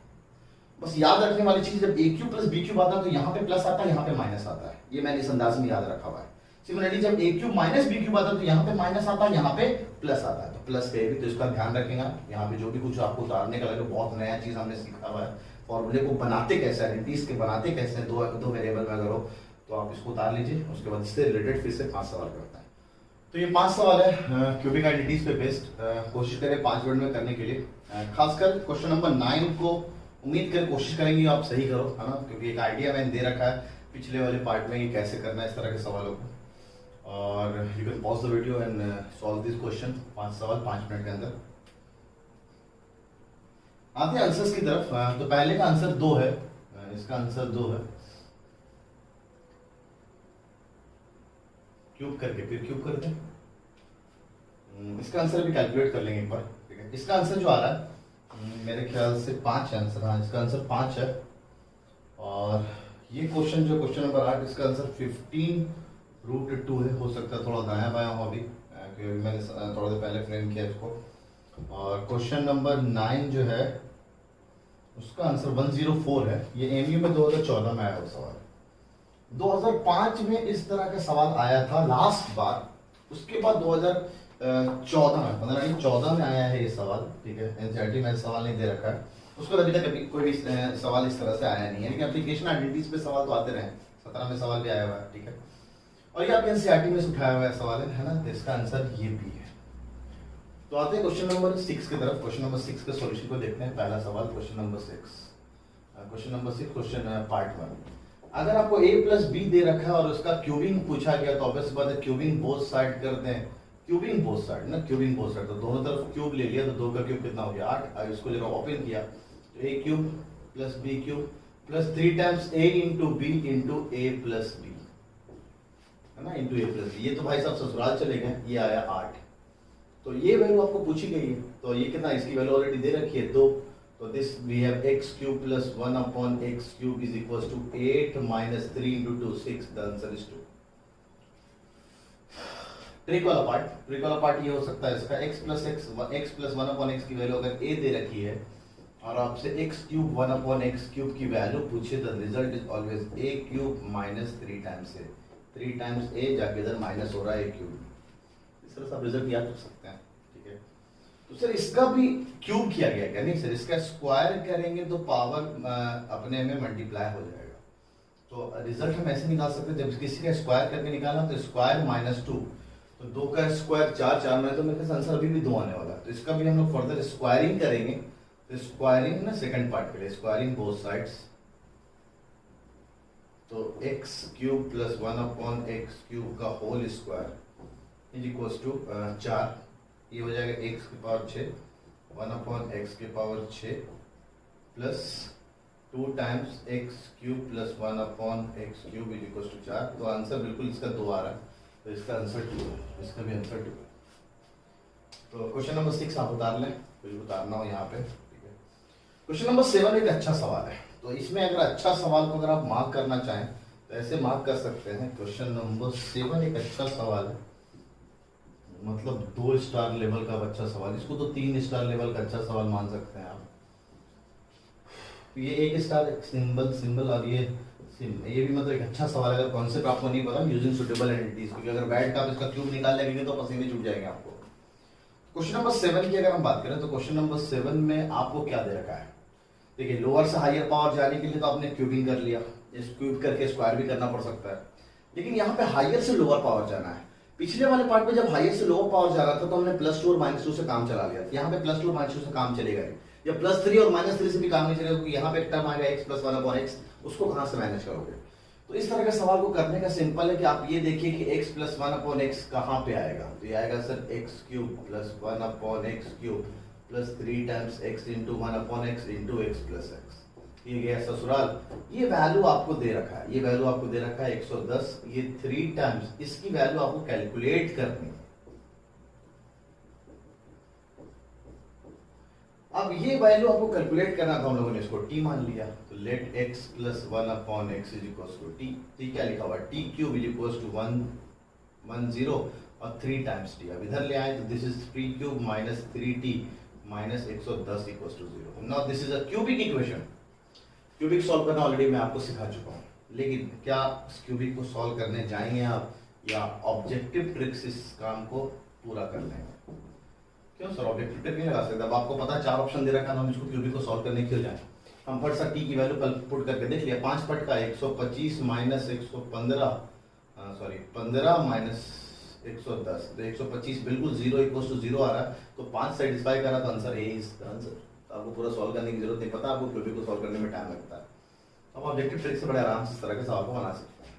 बस याद रखने वाली चीज, जब a cube plus B cube आता है तो यहाँ पे प्लस आता है, यहाँ पे माइनस आता है, ये मैंने इस अंदाज में याद रखा हुआ है। सिमिलरली जब a cube minus B cube आता है तो यहाँ पे माइनस आता है, यहाँ पे प्लस आता है, तो प्लस पे भी, तो इसका ध्यान रखेंगे। यहाँ पे जो भी कुछ आपको उतारने का लगे, बहुत नया चीज हमने सीखा हुआ है, फॉर्मूले को बनाते कैसे, आइडेंटिटीज के बनाते कैसे, दो वेरिएबल में अगर हो तो आप इसको उतार लीजिए, उसके बाद इससे रिलेटेड फिर से 5 सवाल करता है। तो ये 5 सवाल है क्यूबिक आइडेंटिटीज पे बेस्ड, कोशिश करें 5 मिनट में करने के लिए। खासकर क्वेश्चन नंबर 9 को उम्मीद कर कोशिश करेंगे आप सही करो, है ना, क्योंकि एक आइडिया मैंने दे रखा है पिछले वाले पार्ट में कि कैसे करना है इस तरह के सवालों को। और you can pause the video and solve this question, 5 सवाल 5 मिनट के अंदर। आते हैं आंसर्स की तरफ। तो पहले का आंसर 2 है, इसका आंसर 2 है। क्यूब करके फिर क्यूब कर दें। इसका आंसर भी कैलकुलेट कर लेंगे एक बार, ठीक है। इसका आंसर जो आ रहा है मेरे ख्याल से 5 है आंसर, हाँ इसका आंसर 5 है। और ये क्वेश्चन जो क्वेश्चन नंबर 8, इसका आंसर 15√2 है। हो सकता है थोड़ा दायां बायां हो अभी, क्योंकि मैंने थोड़ा देर पहले फ्रेम किया इसको। और क्वेश्चन नंबर 9 जो है उसका आंसर 104 है। ये एमयू में 2014 में आया हुआ सवाल। 2005 में इस तरह का सवाल आया था लास्ट बार, उसके बाद 2014 में 15 में आया है ये सवाल, ठीक है। एनसीईआरटी में सवाल नहीं दे रखा है, उसको अभी तक कभी कोई भी सवाल इस तरह से आया नहीं है, लेकिन एप्लीकेशन आइडेंटिटीज पे सवाल तो आते रहे। 17 में सवाल भी आया हुआ है, ठीक है। और ये आपके एनसीईआरटी में से उठाया हुआ सवाल है ना, तो इसका आंसर ये भी है। तो आते हैं क्वेश्चन नंबर 6 की तरफ। क्वेश्चन नंबर 6 के सॉल्यूशन को देखते हैं। पहला सवाल क्वेश्चन नंबर 6, क्वेश्चन पार्ट 1। अगर आपको a प्लस बी दे रखा है और उसका क्यूबिंग पूछा गया, तो ऑब्वियस बात है क्यूबिंग बोथ साइड करते हैं। क्यूबिंग बोथ साइड ना, क्यूबिंग बोथ साइड, तो दोनों तरफ क्यूब ले लिया, तो 2 का क्यूब कितना हो गया 8। अब इसको जरा ओपन किया तो a cube plus b cube plus 3 times a into B into a plus B, है ना, इंटू a प्लस बी। ये तो भाई साहब ससुराल चले गए, ये आया 8। तो ये वैल्यू आपको पूछी गई है, तो ये कितना, इसकी वैल्यू ऑलरेडी दे रखी है 2। तो this we have x cube plus 1 upon x cube is equals to 8 minus 3 into 2 6। The answer is 2। Trick वाला पार्ट ये हो सकता है इसका, x प्लस 1 अपॉन x की वैल्यू अगर a दे रखी है और आपसे x cube 1 upon x cube की वैल्यू पूछे, तो result is always a cube minus 3 times a। 3 times a जाके इधर माइनस हो रहा है a क्यूब। इस तरह से आप रिजल्ट याद कर सकते हैं, ठीक है। तो सर इसका भी क्यूब किया गया क्या? नहीं सर, इसका स्क्वायर करेंगे तो पावर अपने में मल्टीप्लाई हो जाएगा। तो रिजल्ट हम ऐसे निकाल सकते हैं, जब किसी का स्क्वायर करके निकालना तो स्क्वायर माइनस 2, तो 2 का स्क्वायर 4, 4 में, तो मेरे पास आंसर अभी भी 2 आने वाला है। तो इसका भी हम लोग फर्दर स्क्वायरिंग करेंगे। तो स्क्वायरिंग ना सेकंड पार्ट के लिए, स्क्वायरिंग बोथ साइड्स, तो x cube plus 1 upon x cube का whole square is equals to 4। ये हो जाएगा x की पावर 6, 1 अपॉन x की power 6 plus 2 times x cube plus 1 upon x cube is equals to 4। तो आंसर बिल्कुल इसका 2 आ रहा है, तो इसका आंसर 2 है, इसका भी आंसर 2 है। तो क्वेश्चन नंबर 6 आप उतार लें, कुछ उतारना हो यहाँ पे, ठीक है। क्वेश्चन नंबर 7 एक अच्छा सवाल है, तो इसमें अगर अच्छा सवाल को अगर आप मार्क करना चाहें तो ऐसे मार्क कर सकते हैं। क्वेश्चन नंबर 7 एक अच्छा सवाल है, मतलब 2 स्टार लेवल का अच्छा सवाल, इसको तो 3 स्टार लेवल का अच्छा सवाल मान सकते हैं आप। ये 1 स्टार सिंबल और ये भी मतलब एक अच्छा सवाल है। अगर कॉन्सेप्ट आपको नहीं पता, यूजिंग सुटेबल एंटिटीज, क्योंकि अगर बैठ का आप इसका क्यूब निकाल लेंगे तो पसीने छूट जाएंगे आपको। क्वेश्चन नंबर 7 की अगर हम बात करें तो क्वेश्चन नंबर 7 में आपको क्या दे रखा है? देखिए, लोअर से हायर पावर जाने के लिए तो आपने क्यूबिंग कर लिया, इस क्यूब करके स्क्वायर भी करना पड़ सकता है, लेकिन यहाँ पे हायर से लोअर पावर जाना है। पिछले वाले पार्ट में जब हायर से लोअर पावर जा रहा था तो हमने +2 और -2 से काम चला लिया। यहाँ पे +2 और -2 से काम चलेगा नहीं, या +3 और -3 से भी काम नहीं चलेगा, क्योंकि यहाँ पे एक टर्म आएगा x प्लस 1 अपॉन x, उसको कहाँ से मैनेज करोगे? तो इस तरह के सवाल को करने का सिंपल है कि आप ये देखिए कि x प्लस 1 अपॉन x कहाँ पे आएगा। तो ये आएगा sir x cube plus 1 upon x cube plus 3 times x into 1 upon x into x plus x। ये गया ससुराल। ये वैल्यू आपको दे रखा है, ये वैल्यू आपको दे रखा है 110। ये 3 टाइम्स इसकी वैल्यू आपको कैलकुलेट करनी है। अब ये वैल्यू आपको कैलकुलेट करना था, हम लोगों ने इसको t मान लिया। तो let x plus 1 upon x is equals to t। t क्या लिखा हुआ है? t cube is equals to 110 और 3 टाइम्स t। अब इधर ले आए तो this is 3 cube minus 3t minus 110 equals to 0। Now this is a cubic equation. Cubic solve करना ऑलरेडी मैं आपको सिखा चुका हूँ, लेकिन क्या इस क्यूबिक को सॉल्व करने जाएंगे आप या ऑब्जेक्टिव ट्रिक्स इस काम को पूरा कर लेंगे? क्यों सर ऑब्जेक्टिव ट्रिक नहीं लगा सकते? अब आपको पता 4 ऑप्शन दे रखा है, हम इसको क्यूबिक को सॉल्व करने क्यों जाए? हम फट सा टी की वैल्यू पुट करके देख लिया। 5 पट का 125 माइनस 115 सॉरी 15 माइनस 110, तो 125 बिल्कुल 0 इक्वल्स टू 0 आ रहा है। तो 5 सेटिस्फाई करा तो answer A is the answer. आपको पूरा सॉल्व करने की जरूरत नहीं, पता आपको क्यूबिक को सॉल्व करने में टाइम लगता है। अब ऑब्जेक्टिव ट्रिक से बड़े आराम से इस तरह के सवाल को बना सकते हैं।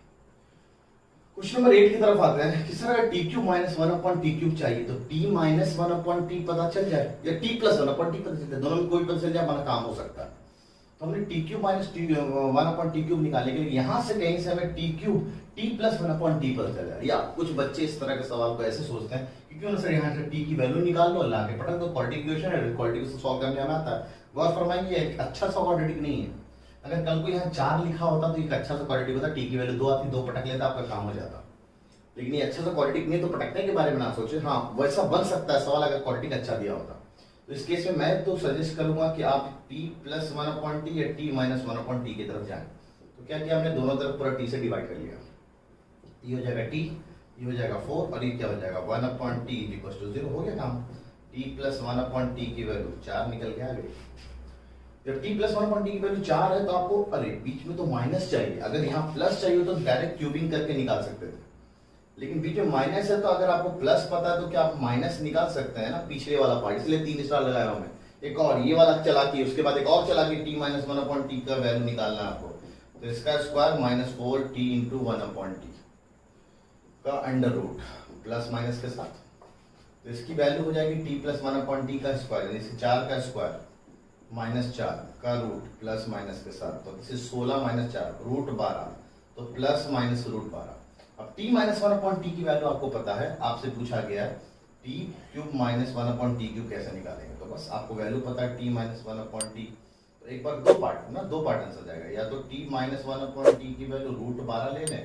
क्वेश्चन नंबर 8 की तरफ आते हैं। किस तरह का T cube minus 1 upon T cube चाहिए, तो टी माइनस 1 अपॉन टी पता चल जाए या टी प्लस 1 अपॉन टी पता चल जाए, दोनों में कोई पता चल जाए, हमारा काम हो सकता है। तो हमने T cube minus T 1/t³ निकालने के लिए यहाँ से कहीं से हमें t³ t + 1/t पता चल जाए। या कुछ बच्चे इस तरह के सवाल को ऐसे सोचते हैं कि क्यों ना सर यहाँ से t की वैल्यू निकाल लो, ला के पटक दो, क्वाड्रेटिक इक्वेशन है, क्वाड्रेटिक इक्वेशन सॉल्व करने में आता है। गौर फरमाएंगे एक अच्छा सा क्वाड्रेटिक नहीं है। अगर कल को यहाँ 4 लिखा होता तो एक अच्छा सा क्वाड्रेटिक होता, t की वैल्यू 2 आती, 2 पटक लेता, आपका काम हो जाता। लेकिन ये अच्छा सा क्वाड्रेटिक नहीं, तो पटकने के बारे में ना सोचे। हाँ वैसा बन सकता है सवाल अगर क्वाड्रेटिक अच्छा दिया होता। तो इस केस में मैं तो सजेस्ट करूंगा कि आप t + 1/t या t - 1/t की तरफ जाएं। तो क्या किया हमने, दोनों तरफ पूरा t से डिवाइड कर लिया। ये हो जाएगा t, ये हो जाएगा 4 और ये क्या हो जाएगा 1/t = 0। हो गया काम। t + 1/t की वैल्यू 4 निकल के आ गई। जब t + 1/t की वैल्यू 4 है तो आपको अरे बीच में तो माइनस चाहिए। अगर यहाँ प्लस चाहिए तो डायरेक्ट क्यूबिंग करके निकाल सकते थे, लेकिन बीच में माइनस है तो अगर आपको प्लस पता है तो क्या आप माइनस निकाल सकते हैं ना, पिछले वाला पार्ट। इसलिए 3 स्टार लगाया हूं मैं। एक और ये वाला चालाकी, उसके बाद एक और चालाकी, t - 1/t का वैल्यू निकालना है आपको। तो इसका स्क्वायर -4t × 1/t का अंडर रूट प्लस माइनस के साथ। तो इसकी वैल्यू हो जाएगी t + 1/t का स्क्वायर, यानी 4 का स्क्वायर -4 का रूट प्लस माइनस के साथ। तो इसे 16 - 4 √12, तो प्लस माइनस √12। अब t - 1/t की वैल्यू आपको पता है, आपसे पूछा गया है t³ - 1/t³ कैसे निकालेंगे। तो बस आपको वैल्यू पता है t - 1/t। तो एक बार दो पार्ट आंसर जाएगा। या तो t - 1/t की वैल्यू √12 ले लें,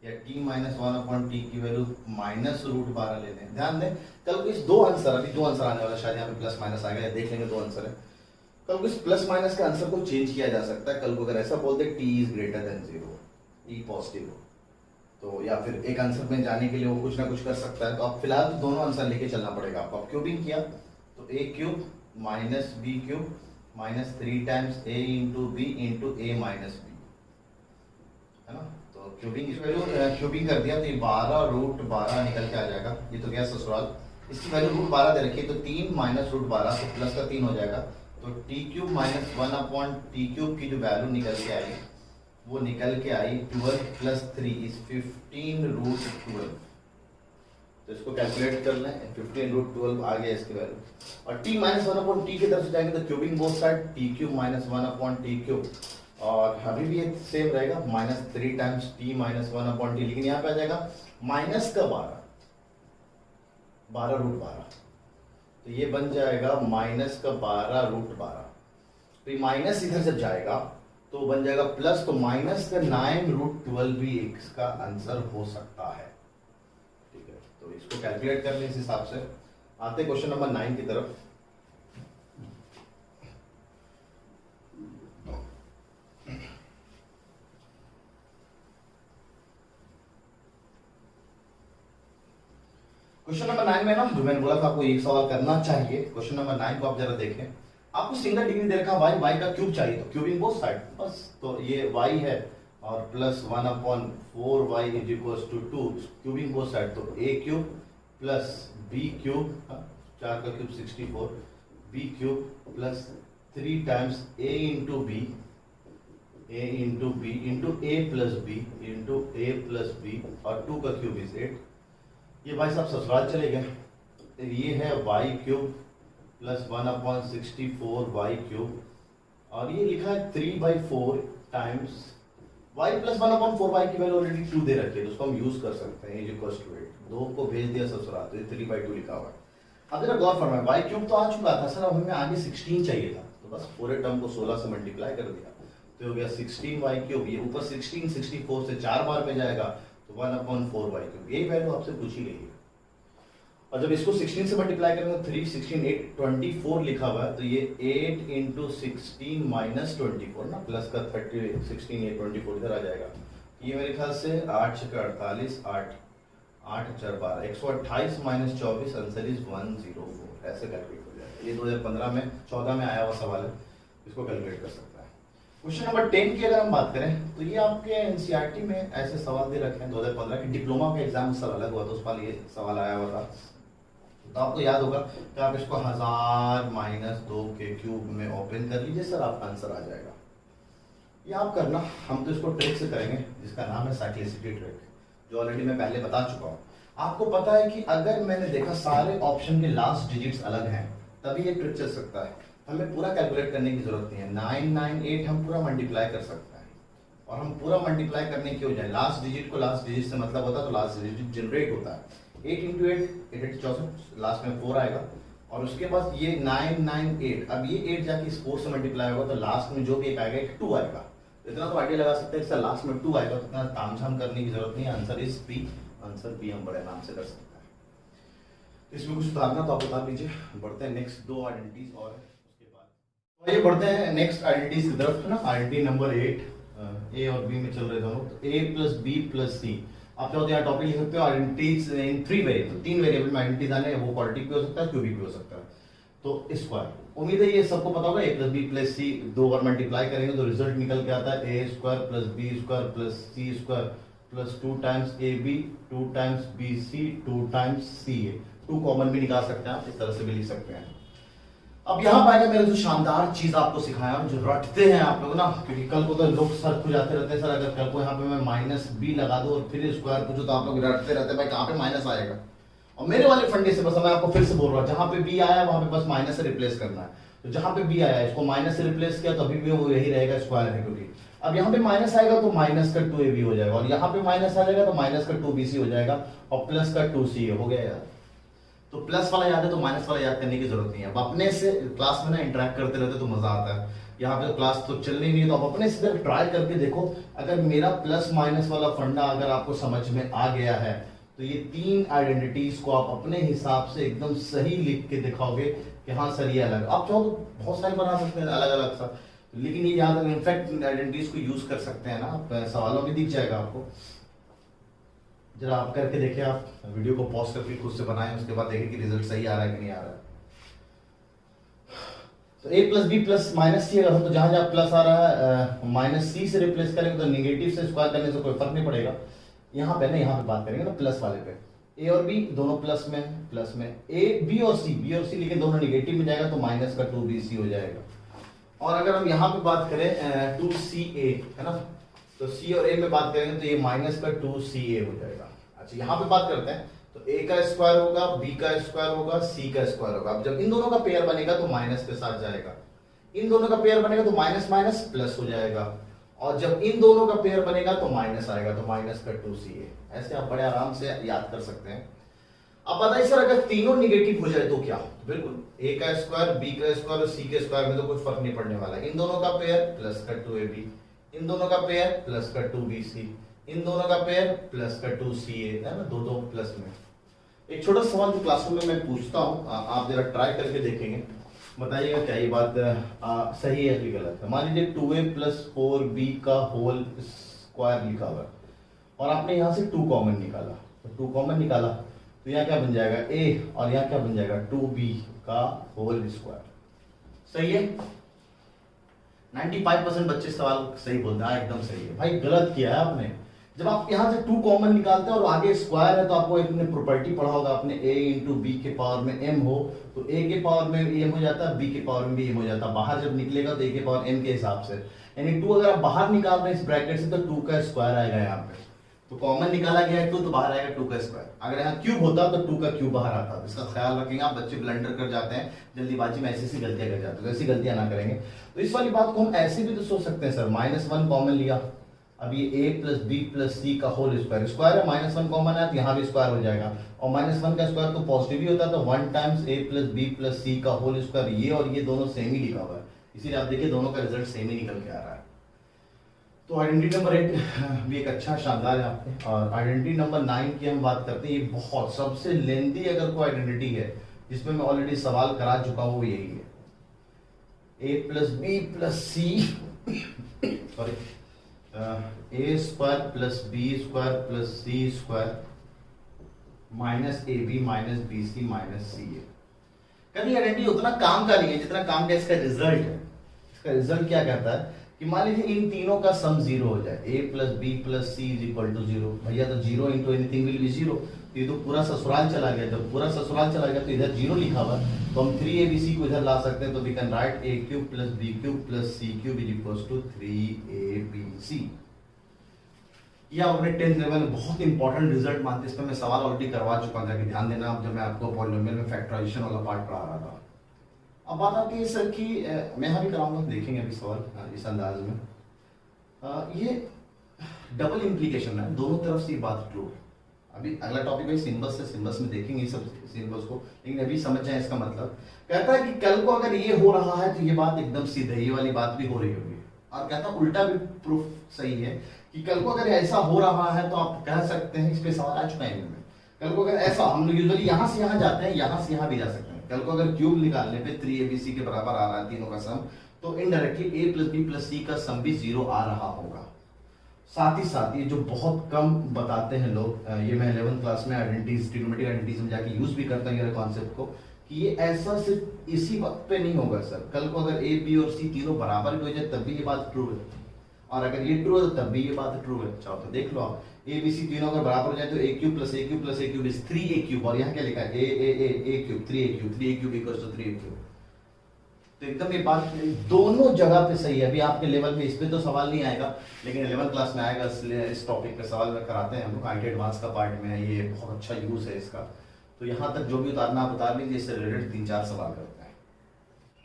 या t - 1/t की वैल्यू -√12 ले लें। ध्यान दें कल को इस दो आंसर, अभी दो आंसर आने वाला, शायद यहाँ पे प्लस माइनस आएगा, देख लेंगे दो आंसर है। कल को इस प्लस माइनस का आंसर को चेंज किया जा सकता है। कल को अगर ऐसा बोलते t > 0, t पॉजिटिव हो, तो या फिर एक आंसर में जाने के लिए वो कुछ ना कुछ कर सकता है। तो आप फिलहाल तो दोनों आंसर लेके चलना पड़ेगा आपको। आप क्यूबिंग किया तो a³ - b³ -3 times a × b × a - b, है ना। तो क्यूबिंग कर दिया तो ये 12 √12 निकल के आ जाएगा। ये तो गया ससुराल। इसकी वैल्यू √12 दे रखी है, तो 3 - √12 तो प्लस का 3 हो जाएगा। तो t³ - 1/t³ की जो वैल्यू निकल के आई वो निकल के आई 12 + 3 = 15 √12। तो इसको कैलकुलेट कर लें, 15 √12 आ गया इसकी वैल्यू। और t - 1/t की तरफ से जाएंगे तो cubing both side, t³ - 1/t³, और अभी भी ये सेम रहेगा -3 टाइम्स t - 1/t, लेकिन यहाँ पे आ जाएगा -12 √12। तो ये बन जाएगा -12 √12। तो ये माइनस इधर जब जाएगा तो बन जाएगा प्लस, तो -9 √12 भी इसका आंसर हो सकता है। ठीक है, तो इसको कैलकुलेट कर लें इस हिसाब से। आते क्वेश्चन नंबर 9 की तरफ। क्वेश्चन नंबर 9 में ना, जो मैंने बोला था आपको एक सवाल करना चाहिए, क्वेश्चन नंबर 9 को आप जरा देखें। आपको सिंगल डिग्री दे रखा y का क्यूब चाहिए, तो क्यूबिंग बोथ साइड बस। तो ये y है और plus 1/4y = 2, cubing both side. तो a³ + b³ 4 का cube 64, b³ + 3 times a × b × a + b और 2 का क्यूब 8। ये भाई साहब ससुराल चले गए। ये है y³ + 1/64y³ और ये लिखा है 3/4 टाइम्स y + 1/4y की वैल्यू ऑलरेडी 2 दे रखी है, तो उसको हम यूज कर सकते हैं। = 8, 2 को भेज दिया ससुराल, तो ये 3/2 लिखा हुआ है। अब जरा गौर फरमाएं, y³ तो आ चुका था सर, अब हमें आगे 16 चाहिए था, तो बस पूरे टर्म को 16 से मल्टीप्लाई कर दिया, तो हो गया 16y³। ये ऊपर 16 64 से 4 बार में जाएगा, तो 1/4y³। यही वैल्यू आपसे पूछी गई है। और जब इसको 16 से मल्टीप्लाई करेंगे, 3 16 8 24 लिखा हुआ है, तो ये 8 × 16 - 24 ना, प्लस का 30 16 8 24 इधर आ जाएगा। ये मेरे ख्याल से 8 × 48 8 8 × 4 12 128 - 24, आंसर इज 104। ऐसे कैलकुलेट हो जाएगा। ये 2015 में 14 में आया हुआ सवाल है, इसको कैलकुलेट कर सकता है। क्वेश्चन नंबर 10 की अगर हम बात करें तो ये आपके एनसीईआरटी में ऐसे सवाल दे रखे हैं। 2015 के डिप्लोमा का एग्जाम सर अलग हुआ, तो उस पर ये सवाल आया हुआ था। तो आपको याद होगा कि आप इसको 1000 - 2 के क्यूब में ओपन कर लीजिए सर, आपका आंसर आ जाएगा। ये आप करना, हम तो इसको ट्रिक से करेंगे जिसका नाम है साइक्लिसिटी ट्रिक, जो ऑलरेडी मैं पहले बता चुका हूँ। आपको पता है कि अगर मैंने देखा सारे ऑप्शन के लास्ट डिजिट्स अलग हैं तभी ये ट्रिक चल सकता है। हमें पूरा कैलकुलेट करने की जरूरत नहीं है। 998 हम पूरा मल्टीप्लाई कर सकते हैं, और हम पूरा मल्टीप्लाई करने की हो जाए लास्ट डिजिट को लास्ट डिजिट से मतलब होता है, तो लास्ट डिजिट जनरेट होता है 8 इंटू 8 8 64, लास्ट में 4 आएगा, और उसके बाद ये 998, अब ये 8 जाके इस 4 से मल्टीप्लाई होगा तो लास्ट में जो भी एक आएगा एक 2 आएगा। इतना तो आइडिया लगा सकते हैं कि लास्ट में 2 आएगा, तो इतना तामझाम करने की जरूरत नहीं है। Answer is B, answer B हम बड़े आराम से कर सकते हैं। इसमें कुछ सुधारना तो आप बता दीजिए। बढ़ते हैं नेक्स्ट 2 आइडेंटिटीज और उसके बाद ये बढ़ते हैं नेक्स्ट आइडेंटिटीज की तरफ, है ना। आइडेंटिटी नंबर 8, ए और बी में चल रहे दोनों, तो ए प्लस बी प्लस सी। आप चाहो तो यहाँ टॉपिक लिख सकते हो आइडेंटिटीज इन 3 वेरिएबल, 3 वेरिएबल में आइडेंटिटीज आने हैं, वो क्वाड्रेटिक भी हो सकता है, क्यूबिक भी हो सकता है। तो स्क्वायर, उम्मीद है ये सबको पता होगा। A plus B plus C 2 बार मल्टीप्लाई करेंगे तो रिजल्ट निकल के आता है A square plus B square plus C square plus 2 times A B 2 times B C 2 times C A. 2 common भी निकाल सकते हैं आप, इस तरह से भी लिख सकते हैं। अब यहाँ पाएगा मेरा जो शानदार चीज आपको सिखाया, जो रटते हैं आप लोग ना, क्योंकि कल को तो लोग सर खुजाते रहते हैं, सर अगर कल को यहाँ पे मैं माइनस बी लगा दूं और फिर स्क्वायर पूछो तो आप लोग रटते रहते हैं भाई कहाँ पे माइनस आएगा। और मेरे वाले फंडे से बस मैं आपको फिर से बोल रहा हूँ, जहां पे बी आया वहां पे बस माइनस से रिप्लेस करना है। तो जहां पे बी आया इसको माइनस से रिप्लेस किया तो अभी भी वो यही रहेगा, स्क्वायर है, क्योंकि अब यहाँ पे माइनस आएगा तो माइनस का 2ab हो जाएगा, और यहाँ पे माइनस आ जाएगा तो माइनस का 2bc हो जाएगा, और प्लस का 2ca हो गया यार। तो प्लस वाला याद है तो माइनस वाला याद करने की जरूरत नहीं है। अब अपने से क्लास में ना इंटरेक्ट करते रहते तो मजा आता है। यहाँ पे क्लास तो चल नहीं है, तो आप अपने से ट्राई करके देखो। अगर मेरा प्लस माइनस वाला फंडा अगर आपको समझ में आ गया है तो ये 3 आइडेंटिटीज को आप अपने हिसाब से एकदम सही लिख के दिखाओगे कि हाँ सर ये अलग। आप चाहो तो बहुत सारे बना सकते हैं अलग अलग सा, लेकिन ये याद इनफैक्ट आइडेंटिटीज को यूज कर सकते हैं ना आप। सवालों में दिख जाएगा आपको, जरा आप करके देखें। आप वीडियो को पॉज करके खुद से बनाएं, उसके बाद देखें कि रिजल्ट सही आ रहा है कि नहीं आ रहा है। तो a plus B plus minus C, अगर हम तो जहां जहां प्लस आ रहा है माइनस सी से रिप्लेस करेंगे तो निगेटिव से स्क्वायर करने से कोई फर्क नहीं पड़ेगा। यहाँ पे ना, यहाँ पे बात करेंगे ना प्लस वाले पे, ए और बी दोनों प्लस में ए बी और सी लेकिन दोनों निगेटिव में जाएगा तो माइनस का 2bc हो जाएगा। और अगर हम यहाँ पे बात करें 2ca, है ना, तो सी और ए में बात करेंगे तो ये माइनस का 2ca हो जाएगा। अच्छा यहाँ पे बात करते हैं तो a का स्क्वायर होगा, b का स्क्वायर होगा, c का स्क्वायर होगा। अब जब इन दोनों का पेयर बनेगा तो माइनस के साथ जाएगा, इन दोनों का पेयर बनेगा तो माइनस माइनस प्लस हो जाएगा, और जब इन दोनों का पेयर बनेगा तो माइनस आएगा तो माइनस का 2ca। ऐसे आप बड़े आराम से याद कर सकते हैं। अब बताइए सर अगर तीनों निगेटिव हो जाए तो क्या? बिल्कुल a का स्क्वायर, b का स्क्वायर और c के स्क्वायर में तो कुछ फर्क नहीं पड़ने वाला। इन दोनों का पेयर प्लस का 2ab, इन दोनों का पेयर प्लस का 2bc, इन दोनों का पेयर प्लस का 2ca, है ना, दो प्लस में। एक छोटा सवाल जो क्लासरूम में मैं पूछता हूँ, आप जरा ट्राई करके देखेंगे, बताइएगा क्या ये बात सही है कि गलत है। मान लीजिए 2a प्लस 4b का होल स्क्वायर लिखा हुआ है और आपने यहाँ से 2 कॉमन निकाला, तो 2 कॉमन निकाला तो यहाँ क्या बन जाएगा a, और यहाँ क्या बन जाएगा 2b का होल स्क्वायर। सही है? 95% बच्चे सवाल सही बोलते हैं, एकदम सही है। भाई गलत किया है आपने। जब आप यहाँ से 2 कॉमन निकालते हैं और आगे स्क्वायर है तो आपको एक प्रॉपर्टी पढ़ा होगा आपने, a इंटू बी के पावर में m हो तो a के पावर में m हो जाता है, b के पावर में भी m हो जाता है। बाहर जब निकलेगा तो a के पावर m के हिसाब से, यानी 2 अगर आप बाहर निकाल रहे हैं इस ब्रैकेट से तो 2 का स्क्वायर आएगा यहाँ पे। तो कॉमन निकाला गया है 2 तो बाहर आएगा 2 का स्क्वायर। अगर यहाँ क्यूब होता तो 2 का क्यूब बाहर आता। इसका ख्याल रखेंगे आप, बच्चे ब्लंडर कर जाते हैं जल्दीबाजी में, ऐसी गलतियां कर जाते हैं, तो ऐसी गलतियां ना करेंगे। तो इस वाली बात को हम ऐसे भी तो सोच सकते हैं सर, -1 कॉमन लिया, अब ये a plus B plus C का होल स्क्वायर, स्क्वायर है -1 कॉमन है तो यहाँ भी स्क्वायर हो जाएगा, और -1 का स्क्वायर तो पॉजिटिव ही होता है, तो 1 times a plus B plus C का होल स्क्वायर। ये और ये दोनों सेम ही लिखा हुआ है, इसीलिए आप देखिए दोनों का रिजल्ट सेम ही निकल के आ रहा है। तो आइडेंटिटी नंबर 8 भी एक अच्छा शानदार है आपने। और आइडेंटिटी नंबर 9 की हम बात करते हैं, ये बहुत सबसे लेंथी अगर कोई आइडेंटिटी है जिसमें मैं ऑलरेडी सवाल करा चुका हूँ वो यही है, a plus B plus C sorry a square plus B square plus C square minus A B minus B C minus C A. कभी आइडेंटिटी उतना काम का नहीं है जितना काम का इसका रिजल्ट है। इसका रिजल्ट क्या कहता है कि मान लीजिए इन तीनों का सम 0 हो जाए, a plus B plus C is equal to 0। भैया तो 0 इंटू एनीथिंग विल बी 0, तो ये तो पूरा ससुराल चला गया। जब पूरा ससुराल चला गया तो इधर 0 लिखा हुआ तो हम 3abc को इधर ला सकते हैं, तो we can write a cube plus B cube plus C cube is equal to 3abc। ये आपने 10th लेवल में बहुत इंपॉर्टेंट रिजल्ट मानते हैं। इस पर मैं सवाल ऑलरेडी करवा चुका हूं, जाके ध्यान देना आप, जब मैं आपको पॉलिनोमियल में फैक्टराइजेशन वाला पार्ट पढ़ा रहा था। अब बात आती है सर कि मैं यहाँ भी कराऊंगा, देखेंगे अभी सवाल इस अंदाज में। ये डबल इम्प्लीकेशन है, दोनों तरफ से ये बात ट्रू है। अभी अगला टॉपिक है सिंबल्स से, सिंबल्स में देखेंगे ये सब सिंबल्स को, लेकिन अभी समझ जाए इसका मतलब। कहता है कि कल को अगर ये हो रहा है तो ये बात एकदम सीधे, ये वाली बात भी हो रही होगी। और कहता है उल्टा भी प्रूफ सही है कि कल को अगर ऐसा हो रहा है तो आप कह सकते हैं, इस पे सवाल आ चुका है इनमें। कल को अगर ऐसा, हम लोग यूजुअली यहाँ से यहाँ जाते हैं, यहाँ से यहाँ भी जा सकते हैं। कल को अगर क्यूब निकालने पे 3abc के बराबर आ रहा है तीनों का सम, तो indirectly a plus B plus C का सम भी 0 आ रहा होगा। साथ ही साथ ये जो बहुत कम बताते हैं लोग, ये मैं 11th क्लास में आइडेंटिटीज, ट्रिग्नोमेट्रिक आइडेंटिटीज में जाके यूज भी करता हूँ ये कॉन्सेप्ट को, कि ये ऐसा सिर्फ इसी वक्त पे नहीं होगा सर। कल को अगर ए बी और सी तीनों बराबर हो जाए तब भी ये बात ट्रू है, और अगर ये ट्रू है तो तब भी ये बात ट्रू है। चाहो तो देख लो आप, ए बी सी तीनों अगर बराबर हो जाए तो A cube plus A cube plus A cube is 3a cube, और यहाँ क्या लिखा है A cube 3a cube, 3a cube equals to 3a cube. तो एकदम ये बात दोनों जगह पे सही है। अभी आपके लेवल पे इस पे तो सवाल नहीं आएगा, लेकिन 11th क्लास में आएगा, इसलिए इस टॉपिक पे सवाल में कराते हैं हम लोग। आईटी एडवांस का पार्ट में है, ये बहुत अच्छा यूज है इसका। तो यहाँ तक जो भी उतारना आप उतार लीजिए, इससे रिलेटेड 3-4 सवाल करते हैं।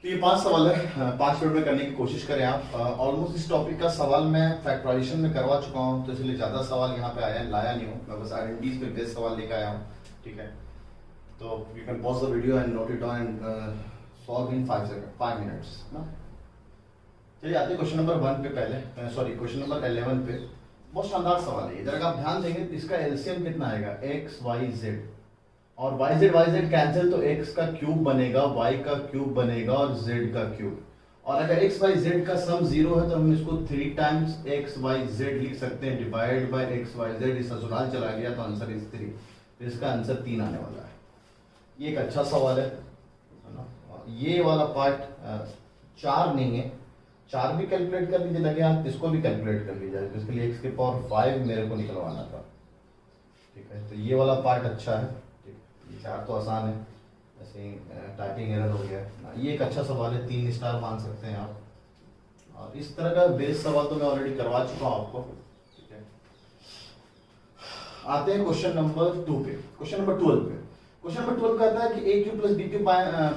तो ये 5 सवाल है, 5 मिनट में करने की कोशिश करें आप। ऑलमोस्ट इस टॉपिक का सवाल मैं फैक्टराइजेशन में करवा चुका हूँ, तो इसलिए ज्यादा सवाल यहाँ पे लाया नहीं हूँ, मैं बस आइडेंटिटीज पे बेस्ट सवाल लेकर आया हूँ। ठीक है, तो you can pause the video and note it down and solve in 5 minutes ना। चलिए आते हैं क्वेश्चन नंबर 1 पे पहले, सॉरी क्वेश्चन नंबर 11 पे। बहुत शानदार सवाल है, जरा आप ध्यान देंगे तो इसका एलसीएम कितना आएगा, x y z, और y z कैंसिल तो x का क्यूब बनेगा, y का क्यूब बनेगा और z का क्यूब। और अगर x y z का सम 0 है तो हम इसको 3 टाइम्स x y z लिख सकते हैं, divide by x y z। इस ससुराल चला गया तो आंसर इज 3, तो इसका आंसर 3 आने वाला है। ये एक अच्छा सवाल है ना। ये वाला पार्ट 4 नहीं है, 4 भी कैलकुलेट कर लीजिए, लगे आप इसको भी कैलकुलेट कर लीजिए, तो इसके लिए x के पावर 5 मेरे को निकलवाना था। ठीक है, तो ये वाला पार्ट अच्छा है। ठीक, ये 4 तो आसान है, ऐसे ही टाइपिंग एरर हो गया ना। ये एक अच्छा सवाल है, 3 स्टार मान सकते हैं आप। और इस तरह का बेस सवाल तो मैं ऑलरेडी करवा चुका हूं आपको। ठीक है, आते हैं क्वेश्चन नंबर 2 पे, क्वेश्चन नंबर 12 पे। क्वेश्चन नंबर 12 कहता है कि a cube plus B cube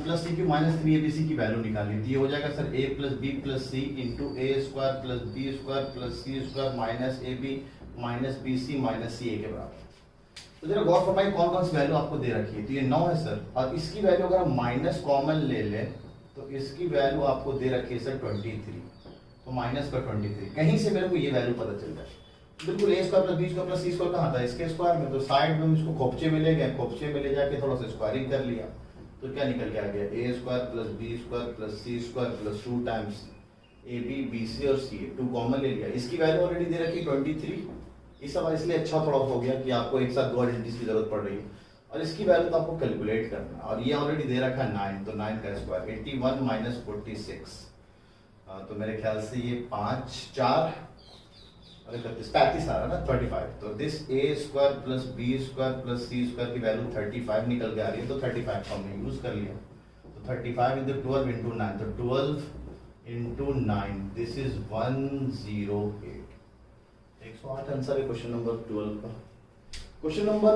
plus C cube minus 3abc की वैल्यू निकालिए। तो ये हो जाएगा sir a plus B plus C into A square plus B square plus C square minus A B minus B C minus C A के बराबर। तो जरा गौर फरमाइए कौन कौन सी वैल्यू आपको दे रखी है। तो ये 9 है सर, और इसकी वैल्यू अगर हम माइनस कॉमन ले लें तो इसकी वैल्यू आपको दे रखी है सर 23। तो माइनस का 23, कहीं से मेरे को ये वैल्यू पता चल जाए। बिल्कुल A square plus B square plus C square कहाँ था, इसके स्क्वायर में, तो साइड में इसको खोपचे में ले गए, खोपचे में ले जाके थोड़ा सा स्क्वायरिंग कर लिया, तो क्या निकल के आ गया, A square plus B square plus C square plus 2 times A B B C और सी, 2 कॉमन ले लिया। इसकी वैल्यू ऑलरेडी दे रखी 23। इस सवाल इसलिए अच्छा थोड़ा हो गया कि आपको एक साथ 2 आइडेंटिटीज की जरूरत पड़ रही है, और इसकी वैल्यू तो आपको कैलकुलेट करना है। और ये ऑलरेडी दे रखा है 9, तो 9 का स्क्वायर 81 माइनस 46, तो मेरे ख्याल से ये 5 4 और 35 आ रहा है ना, 35। तो this A square plus B square plus C square की वैल्यू 35 निकल के आ रही है, तो 35 को हमने यूज कर लिया। तो 35 इंटू 12 इंटू 9, तो 12 इंटू 9 दिस इज 108। 108 आंसर है क्वेश्चन नंबर 12 का। क्वेश्चन नंबर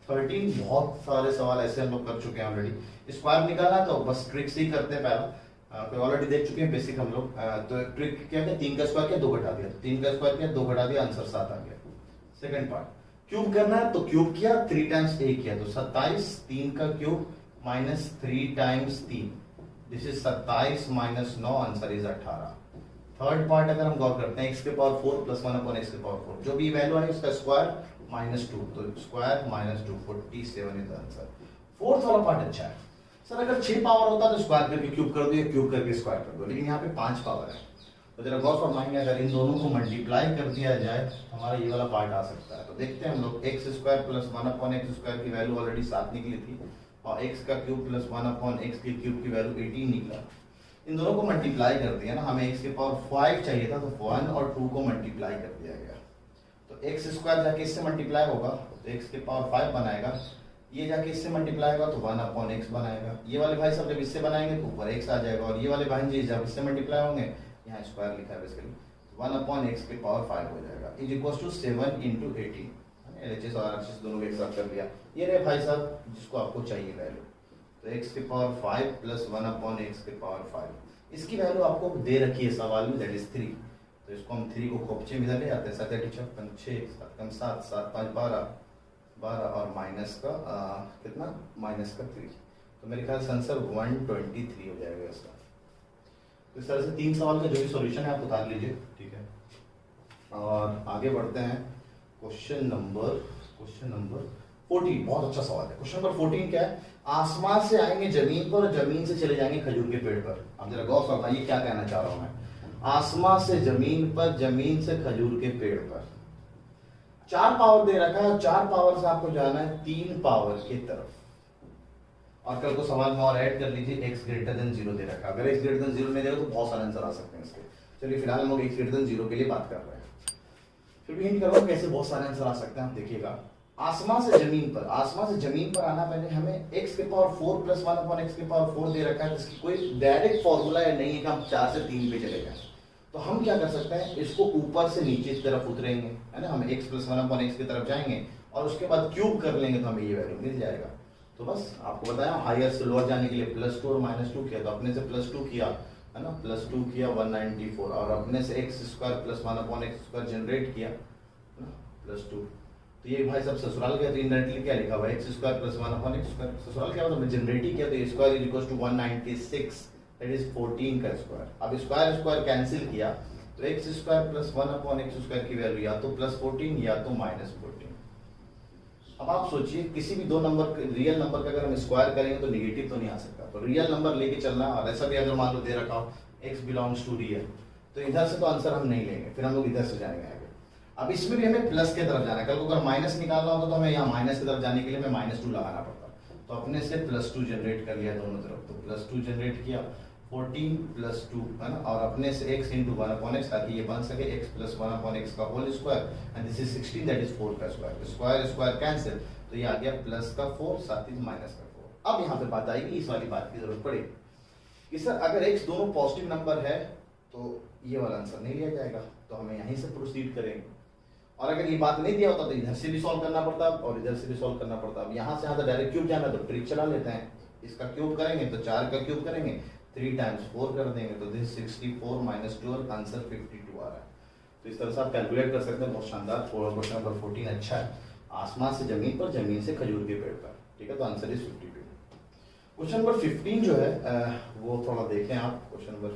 13, बहुत सारे सवाल ऐसे हम लोग कर चुके हैं ऑलरेडी। स्क्वायर निकाला तो बस ट्रिक से ही करते हैं पहला, तो ऑलरेडी देख चुके हैं बेसिक हम लोग। तो ट्रिक क्या है, 3 का स्क्वायर किया 2 घटा दिया, 3 का स्क्वायर किया 2 घटा दिया, आंसर 7 आ गया। सेकंड पार्ट क्यूब करना है, तो क्यूब किया 3 टाइम्स a किया, तो 27, 3 का cube minus 3 times 3, this is 27 minus 9, answer is 18। Third part अगर हम गौर करते हैं, x के पावर 4 प्लस 1 अपॉन x के पावर 4, जो भी वैल्यू है उसका स्क्वायर माइनस 2, तो square minus 2, 47 is answer. Fourth वाला पार्ट अच्छा है सर, अगर 6 पावर होता तो स्क्वायर करके क्यूब कर दो या क्यूब करके स्क्वायर कर दो, लेकिन यहाँ पे 5 पावर है। तो जरा गौर फरमाएंगे, अगर इन दोनों को मल्टीप्लाई कर दिया जाए हमारा ये वाला पार्ट आ सकता है। तो देखते हैं हम लोग, x square plus 1 upon x square की वैल्यू ऑलरेडी 7 निकली थी, और एक्स का क्यूब प्लस 1 अपॉन एक्स के क्यूब की वैल्यू 18 निकला। इन दोनों को मल्टीप्लाई कर दिया ना, हमें एक्स के पावर 5 चाहिए था, तो 1 और 2 को मल्टीप्लाई कर दिया गया। तो एक्स स्क्वायर जाके इससे मल्टीप्लाई होगा तो एक्स के पावर 5 बनाएगा, ये जाके इससे मल्टीप्लाई होगा तो 1 अपॉन एक्स बनाएगा। ये वाले भाई सब जब इससे बनाएंगे तो ऊपर एक्स आ जाएगा, और ये वाले भाई जी जब इससे मल्टीप्लाई होंगे, यहाँ स्क्वायर लिखा है बेसिकली, 1 अपॉन एक्स के पावर 5 हो जाएगा, is equals to 7 into 18। LHS और आरएचएस दोनों को एक साथ कर लिया। ये रहे भाई साहब जिसको आपको चाहिए वैल्यू। तो x की पावर 5 प्लस 1/x की पावर 5, इसकी वैल्यू आपको दे रखी है सवाल में, दैट इज 3। तो इसको हम 3 को खोपचे में इधर ले आते हैं, 7 8 56 6 7 कम 7 7 5 12 और माइनस का कितना, माइनस का 3। तो मेरे ख्याल से आंसर 123 हो जाएगा इसका। तो इस तरह से 3 सवाल का जो भी सॉल्यूशन है आप उतार लीजिए, ठीक है। और आगे बढ़ते हैं क्वेश्चन नंबर 14। बहुत अच्छा सवाल है। क्वेश्चन नंबर 14 क्या है, आसमान से आएंगे जमीन पर और जमीन से चले जाएंगे खजूर के पेड़ पर। अब जरा गौर से बताइए क्या कहना चाह रहा हूं मैं। आसमान से जमीन पर, जमीन से खजूर के पेड़ पर। 4 पावर दे रखा है और 4 पावर से आपको जाना है 3 पावर की तरफ। और कल को सवाल में और ऐड कर लीजिए, x ग्रेटर देन 0 दे रखा है। अगर x ग्रेटर देन 0 नहीं देगा तो बहुत सारे आंसर आ सकते हैं इसके। चलिए फिलहाल हम लोग x ग्रेटर देन 0 के लिए बात कर रहे हैं। फिर भी हिंट करूंगा कैसे बहुत सारे आंसर आ सकते हैं, आप देखिएगा। आसमान से जमीन पर, आसमान से जमीन पर आना, पहले हमें x की पावर 4 प्लस 1/x की पावर 4 दे रखा है, जिसकी कोई डायरेक्ट फॉर्मूला है नहीं है कि हम 4 से 3 पे चले जाएं। तो हम क्या कर सकते हैं, इसको ऊपर से नीचे की तरफ उतरेंगे, है ना। हम x प्लस 1/x की तरफ जाएंगे और उसके बाद क्यूब कर लेंगे तो हमें ये वैल्यू मिल जाएगा। तो बस आपको बताया, हायर से लोअर जाने के लिए +2 और -2 किया, तो अपने से +2 किया, है ना, +2 किया 194, और अपने से x² प्लस 1/x² जनरेट किया, है ना, +2। तो ये भाई सब ससुराल गया, तो इनडायरेक्टली क्या लिखा हुआ है, x² प्लस 1/x²। ससुराल क्या मतलब जनरेट ही किया, तो a² is equal to 196, that is 14 का स्क्वायर। अब स्क्वायर कैंसिल किया तो x² प्लस 1/x² की वैल्यू या तो +14 या तो -14। अब आप सोचिए, किसी भी दो नंबर, रियल नंबर का अगर हम स्क्वायर करेंगे तो नेगेटिव तो नहीं आ सकता, तो रियल नंबर लेके चलना। और ऐसा भी अगर मान लो दे रखा हो x बिलोंग्स टू रियल, तो इधर से तो आंसर हम नहीं लेंगे, फिर हम लोग इधर से जाएंगे आगे। अब इसमें भी हमें प्लस की तरफ जाना है, कल को अगर माइनस निकालना होता तो हमें यहाँ माइनस की तरफ जाने के लिए हमें -2 लगाना पड़ता। तो अपने से +2 जनरेट कर लिया दोनों तरफ, तो +2 जनरेट किया, 14 + 2, है ना, और अपने से x × 1/x, ताकि ये बन सके x प्लस 1/x का whole square, and this is 16, that is 4 का स्क्वायर। स्क्वायर स्क्वायर कैंसिल, तो ये आ गया प्लस का 4 साथ ही माइनस का 4। अब यहाँ पे बात आएगी, इस वाली बात की जरूरत पड़ेगी कि सर अगर x दोनों पॉजिटिव नंबर है तो ये वाला आंसर नहीं लिया जाएगा, तो हमें यहीं से प्रोसीड करेंगे। और अगर ये बात नहीं दिया होता तो इधर से भी सॉल्व करना पड़ता और इधर से भी सॉल्व करना पड़ता। अब यहाँ से यहाँ डायरेक्ट क्यूब जाना, तो ट्रिक चला लेते हैं। इसका क्यूब करेंगे तो 4 का क्यूब करेंगे, 3 × 4 कर देंगे, तो दिस 64 - 12, आंसर 52 आ रहा है। तो इस तरह से आप कैलकुलेट कर सकते हैं। बहुत शानदार। क्वेश्चन नंबर 14 अच्छा है। आसमान से जमीन पर, जमीन से खजूर के पेड़ पर, ठीक है, तो आंसर इज 52। क्वेश्चन नंबर 15 जो है वो थोड़ा देखें आप। क्वेश्चन नंबर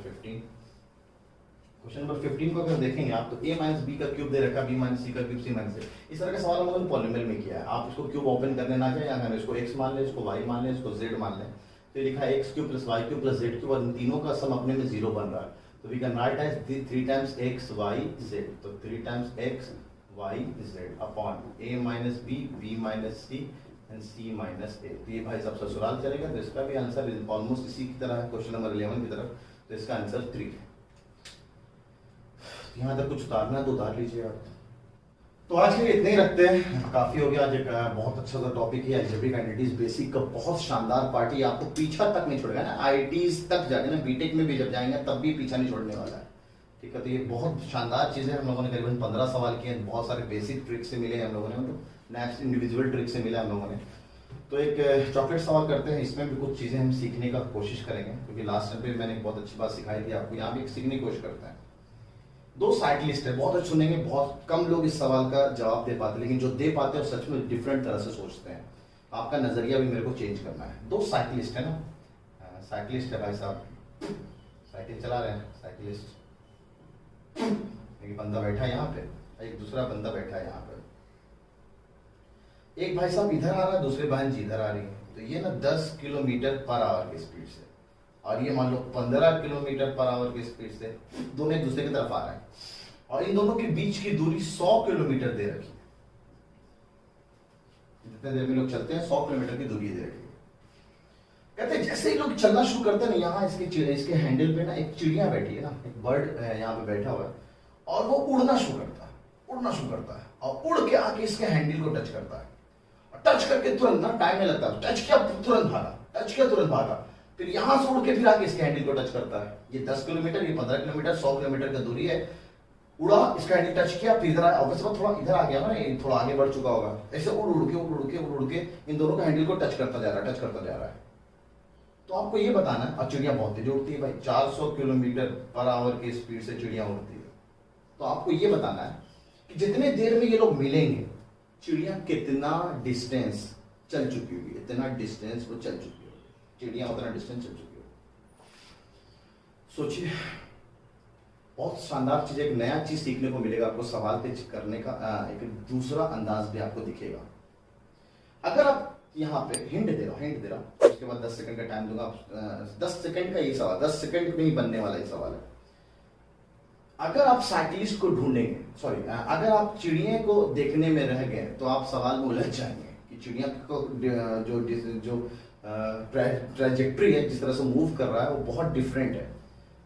15 को अगर देखेंगे आप, तो a - b का क्यूब दे रखा, b - c का क्यूब, c - a। इस तरह का सवाल हम लोगों ने पॉलिनोमियल में किया है। आप इसको क्यूब ओपन करने ना जाए, अगर इसको x मान लें, इसको y मान लें, इसको z मान लें, तो ये लिखा है x³ + y³ + z³ और इन तीनों का सम अपने में 0 बन रहा है। तो we can write as 3 times x y z, तो 3 times x y z upon a - b, b - c and c - a। तो ये भाई सब ससुराल चलेगा, तो इसका भी आंसर ऑलमोस्ट इसी की तरह है, क्वेश्चन नंबर 11 की तरफ। तो इसका आंसर 3 है। यहाँ तक कुछ उतारना है तो उतार लीजिए आप। तो आज के लिए इतने ही रखते हैं, काफी हो गया। आज एक बहुत अच्छा सा टॉपिक है अलजेब्रिक आइडेंटिटीज बेसिक का, बहुत शानदार पार्टी, आपको पीछा तक नहीं छोड़ेगा ना। आईटीज तक जाके ना, बीटेक में भी जब जाएंगे तब भी पीछा नहीं छोड़ने वाला है, ठीक है। तो ये बहुत शानदार चीज है। हम लोगों ने करीबन 15 सवाल किए, बहुत सारे बेसिक ट्रिक से मिले हम लोगों ने, मतलब नेक्स्ट इंडिविजुअल ट्रिक से मिला हम लोगों ने। तो एक चॉकलेट सवाल करते हैं, इसमें भी कुछ चीजें हम सीखने का कोशिश करेंगे, क्योंकि लास्ट टाइम पे मैंने एक बहुत अच्छी बात सिखाई थी आपको, यहाँ भी एक सीखने की कोशिश करते हैं। 2 साइकिलिस्ट है, बहुत अच्छे सुनेंगे, बहुत कम लोग इस सवाल का जवाब दे पाते, लेकिन जो दे पाते हैं सच में डिफरेंट तरह से सोचते हैं। आपका नजरिया भी मेरे को चेंज करना है। 2 साइकिलिस्ट है ना, साइकिलिस्ट है भाई साहब, साइकिल चला रहे हैं साइकिलिस्ट। एक बंदा बैठा है यहाँ पे, एक दूसरा बंदा बैठा है यहाँ पे। एक भाई साहब इधर आ रहा है, दूसरे बहन जी इधर आ रही है। तो ये ना 10 km/h की स्पीड से, और ये मान लो 15 km/h की स्पीड से दोनों एक दूसरे की तरफ आ रहे हैं, और इन दोनों के बीच की दूरी 100 किलोमीटर दे रखी है। जितने देर में लोग चलते हैं 100 किलोमीटर की दूरी दे रखी है। कहते हैं जैसे ही लोग चलना शुरू करते हैं ना, यहाँ इसके हैंडल पे ना एक चिड़िया बैठी है ना, एक बर्ड यहाँ पे बैठा हुआ है, और वो उड़ना शुरू करता है, और उड़ के आके इसके हैंडल को टच करता है। टच करके तुरंत ना, टाइम नहीं लगता, टच किया तुरंत भागा, फिर यहां से उड़ के फिर आके इसके हैंडल को टच करता है। ये 10 किलोमीटर, ये 15 किलोमीटर, 100 किलोमीटर की दूरी है। उड़ा, इसका हैंडल टच किया, फिर इधर आया, ऑब्वियसली थोड़ा इधर आ गया ना, ये थोड़ा आगे बढ़ चुका होगा। ऐसे उड़ के इन दोनों का हैंडल को टच करता जा रहा है। तो आपको ये बताना है, और चिड़िया बहुत तेज उड़ती है भाई, 400 किलोमीटर पर आवर की स्पीड से चिड़िया उड़ती है। तो आपको ये बताना है कि जितने देर में ये लोग मिलेंगे, चिड़िया कितना डिस्टेंस चल चुकी होगी, इतना डिस्टेंस वो चल चुकी होगी, चिड़िया उतना डिस्टेंस चल चुकी होगी। सोचिए, बहुत शानदार चीज, एक नया चीज सीखने को मिलेगा आपको, सवाल पे करने का एक दूसरा अंदाज भी आपको दिखेगा। अगर आप यहाँ पे हिंट दे रहा हूँ, उसके बाद 10 सेकंड का टाइम दूंगा। 10 सेकंड का ये सवाल, 10 सेकंड में ही बनने वाला ये सवाल है। अगर आप साइकिलिस्ट को ढूंढेंगे, सॉरी, अगर आप चिड़िया को देखने में रह गए तो आप सवाल में उलझ जाएंगे कि चिड़िया को जो ट्रेजेक्ट्री है, जिस तरह से मूव कर रहा है, वो बहुत डिफरेंट है।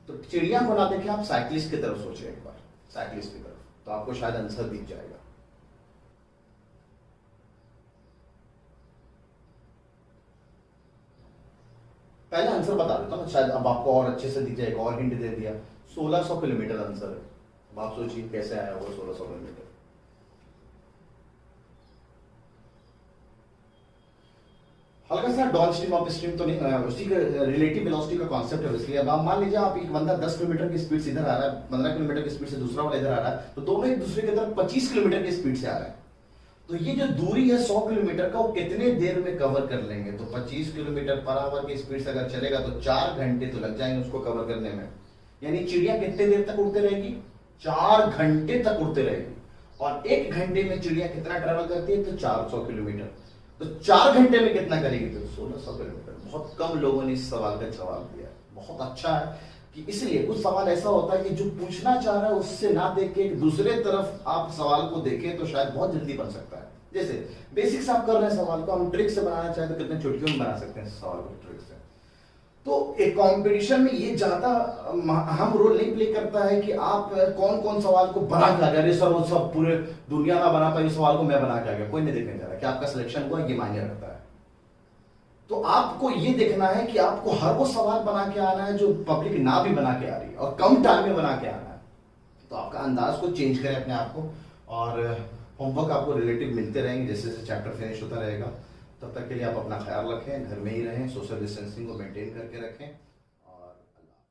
तो चिड़िया को ना देखें, आप साइकिलिस्ट की तरफ सोचें एक बार, साइकिलिस्ट की तरफ, तो आपको शायद आंसर दिख जाएगा। पहले आंसर बता देता हूँ, शायद अब आपको और अच्छे से दिख जाएगा, और हिंट दे दिया। 1600 किलोमीटर आंसर है। अब आप सोचिए कैसे आया होगा 1600 किलोमीटर। हल्का सा डाउन स्ट्रीम अप स्ट्रीम तो नहीं, उसी का रिलेटिव वेलोसिटी का कॉन्सेप्ट है। इसलिए अब आप मान लीजिए, आप एक बंदा 10 किलोमीटर की स्पीड से इधर आ रहा है, 15 किलोमीटर की स्पीड से दूसरा वाला इधर आ रहा है, तो दोनों एक दूसरे की तरफ 25 किलोमीटर की स्पीड से आ रहे हैं। तो ये जो दूरी है 100 किलोमीटर का, वो कितने देर में कवर कर लेंगे? तो 25 किलोमीटर पर आवर की स्पीड से अगर चलेगा तो 4 घंटे तो लग जाएंगे उसको कवर करने में। यानी चिड़िया कितने देर तक उड़ते रहेगी? 4 घंटे तक उड़ते रहेगी। और 1 घंटे में चिड़िया कितना ट्रेवल करती है? तो 400 किलोमीटर। तो 4 घंटे में कितना करेगी? तो 1600 किलोमीटर। बहुत कम लोगों ने इस सवाल का जवाब दिया। बहुत अच्छा है कि इसलिए कुछ सवाल ऐसा होता है कि जो पूछना चाह रहा है उससे ना देख के एक दूसरे तरफ आप सवाल को देखें तो शायद बहुत जल्दी बन सकता है। जैसे बेसिक्स आप कर रहे हैं सवाल को, हम ट्रिक से बनाना चाहें तो कितने चुटकियों में बना सकते हैं सवाल को ट्रिक से। तो एक कंपटीशन में ये ज्यादा अहम रोल नहीं प्ले करता है कि आप कौन कौन सवाल को बना के आ गया। अरे सर, वो सब पूरे दुनिया ना बना पाई सवाल को मैं बना के आ गया, कोई नहीं देखने जा रहा कि आपका सिलेक्शन हुआ, ये मायने रखता है। तो आपको ये देखना है कि आपको हर वो सवाल बना के आना है जो पब्लिक ना भी बना के आ रही है, और कम टाइम में बना के आना है। तो आपका अंदाज को चेंज करें अपने आप को, और होमवर्क आपको रिलेटिव मिलते रहेंगे जैसे जैसे चैप्टर फिनिश होता रहेगा। तब तक के लिए आप अपना ख्याल रखें, घर में ही रहें, सोशल डिस्टेंसिंग को मेंटेन करके रखें, और अल्लाह।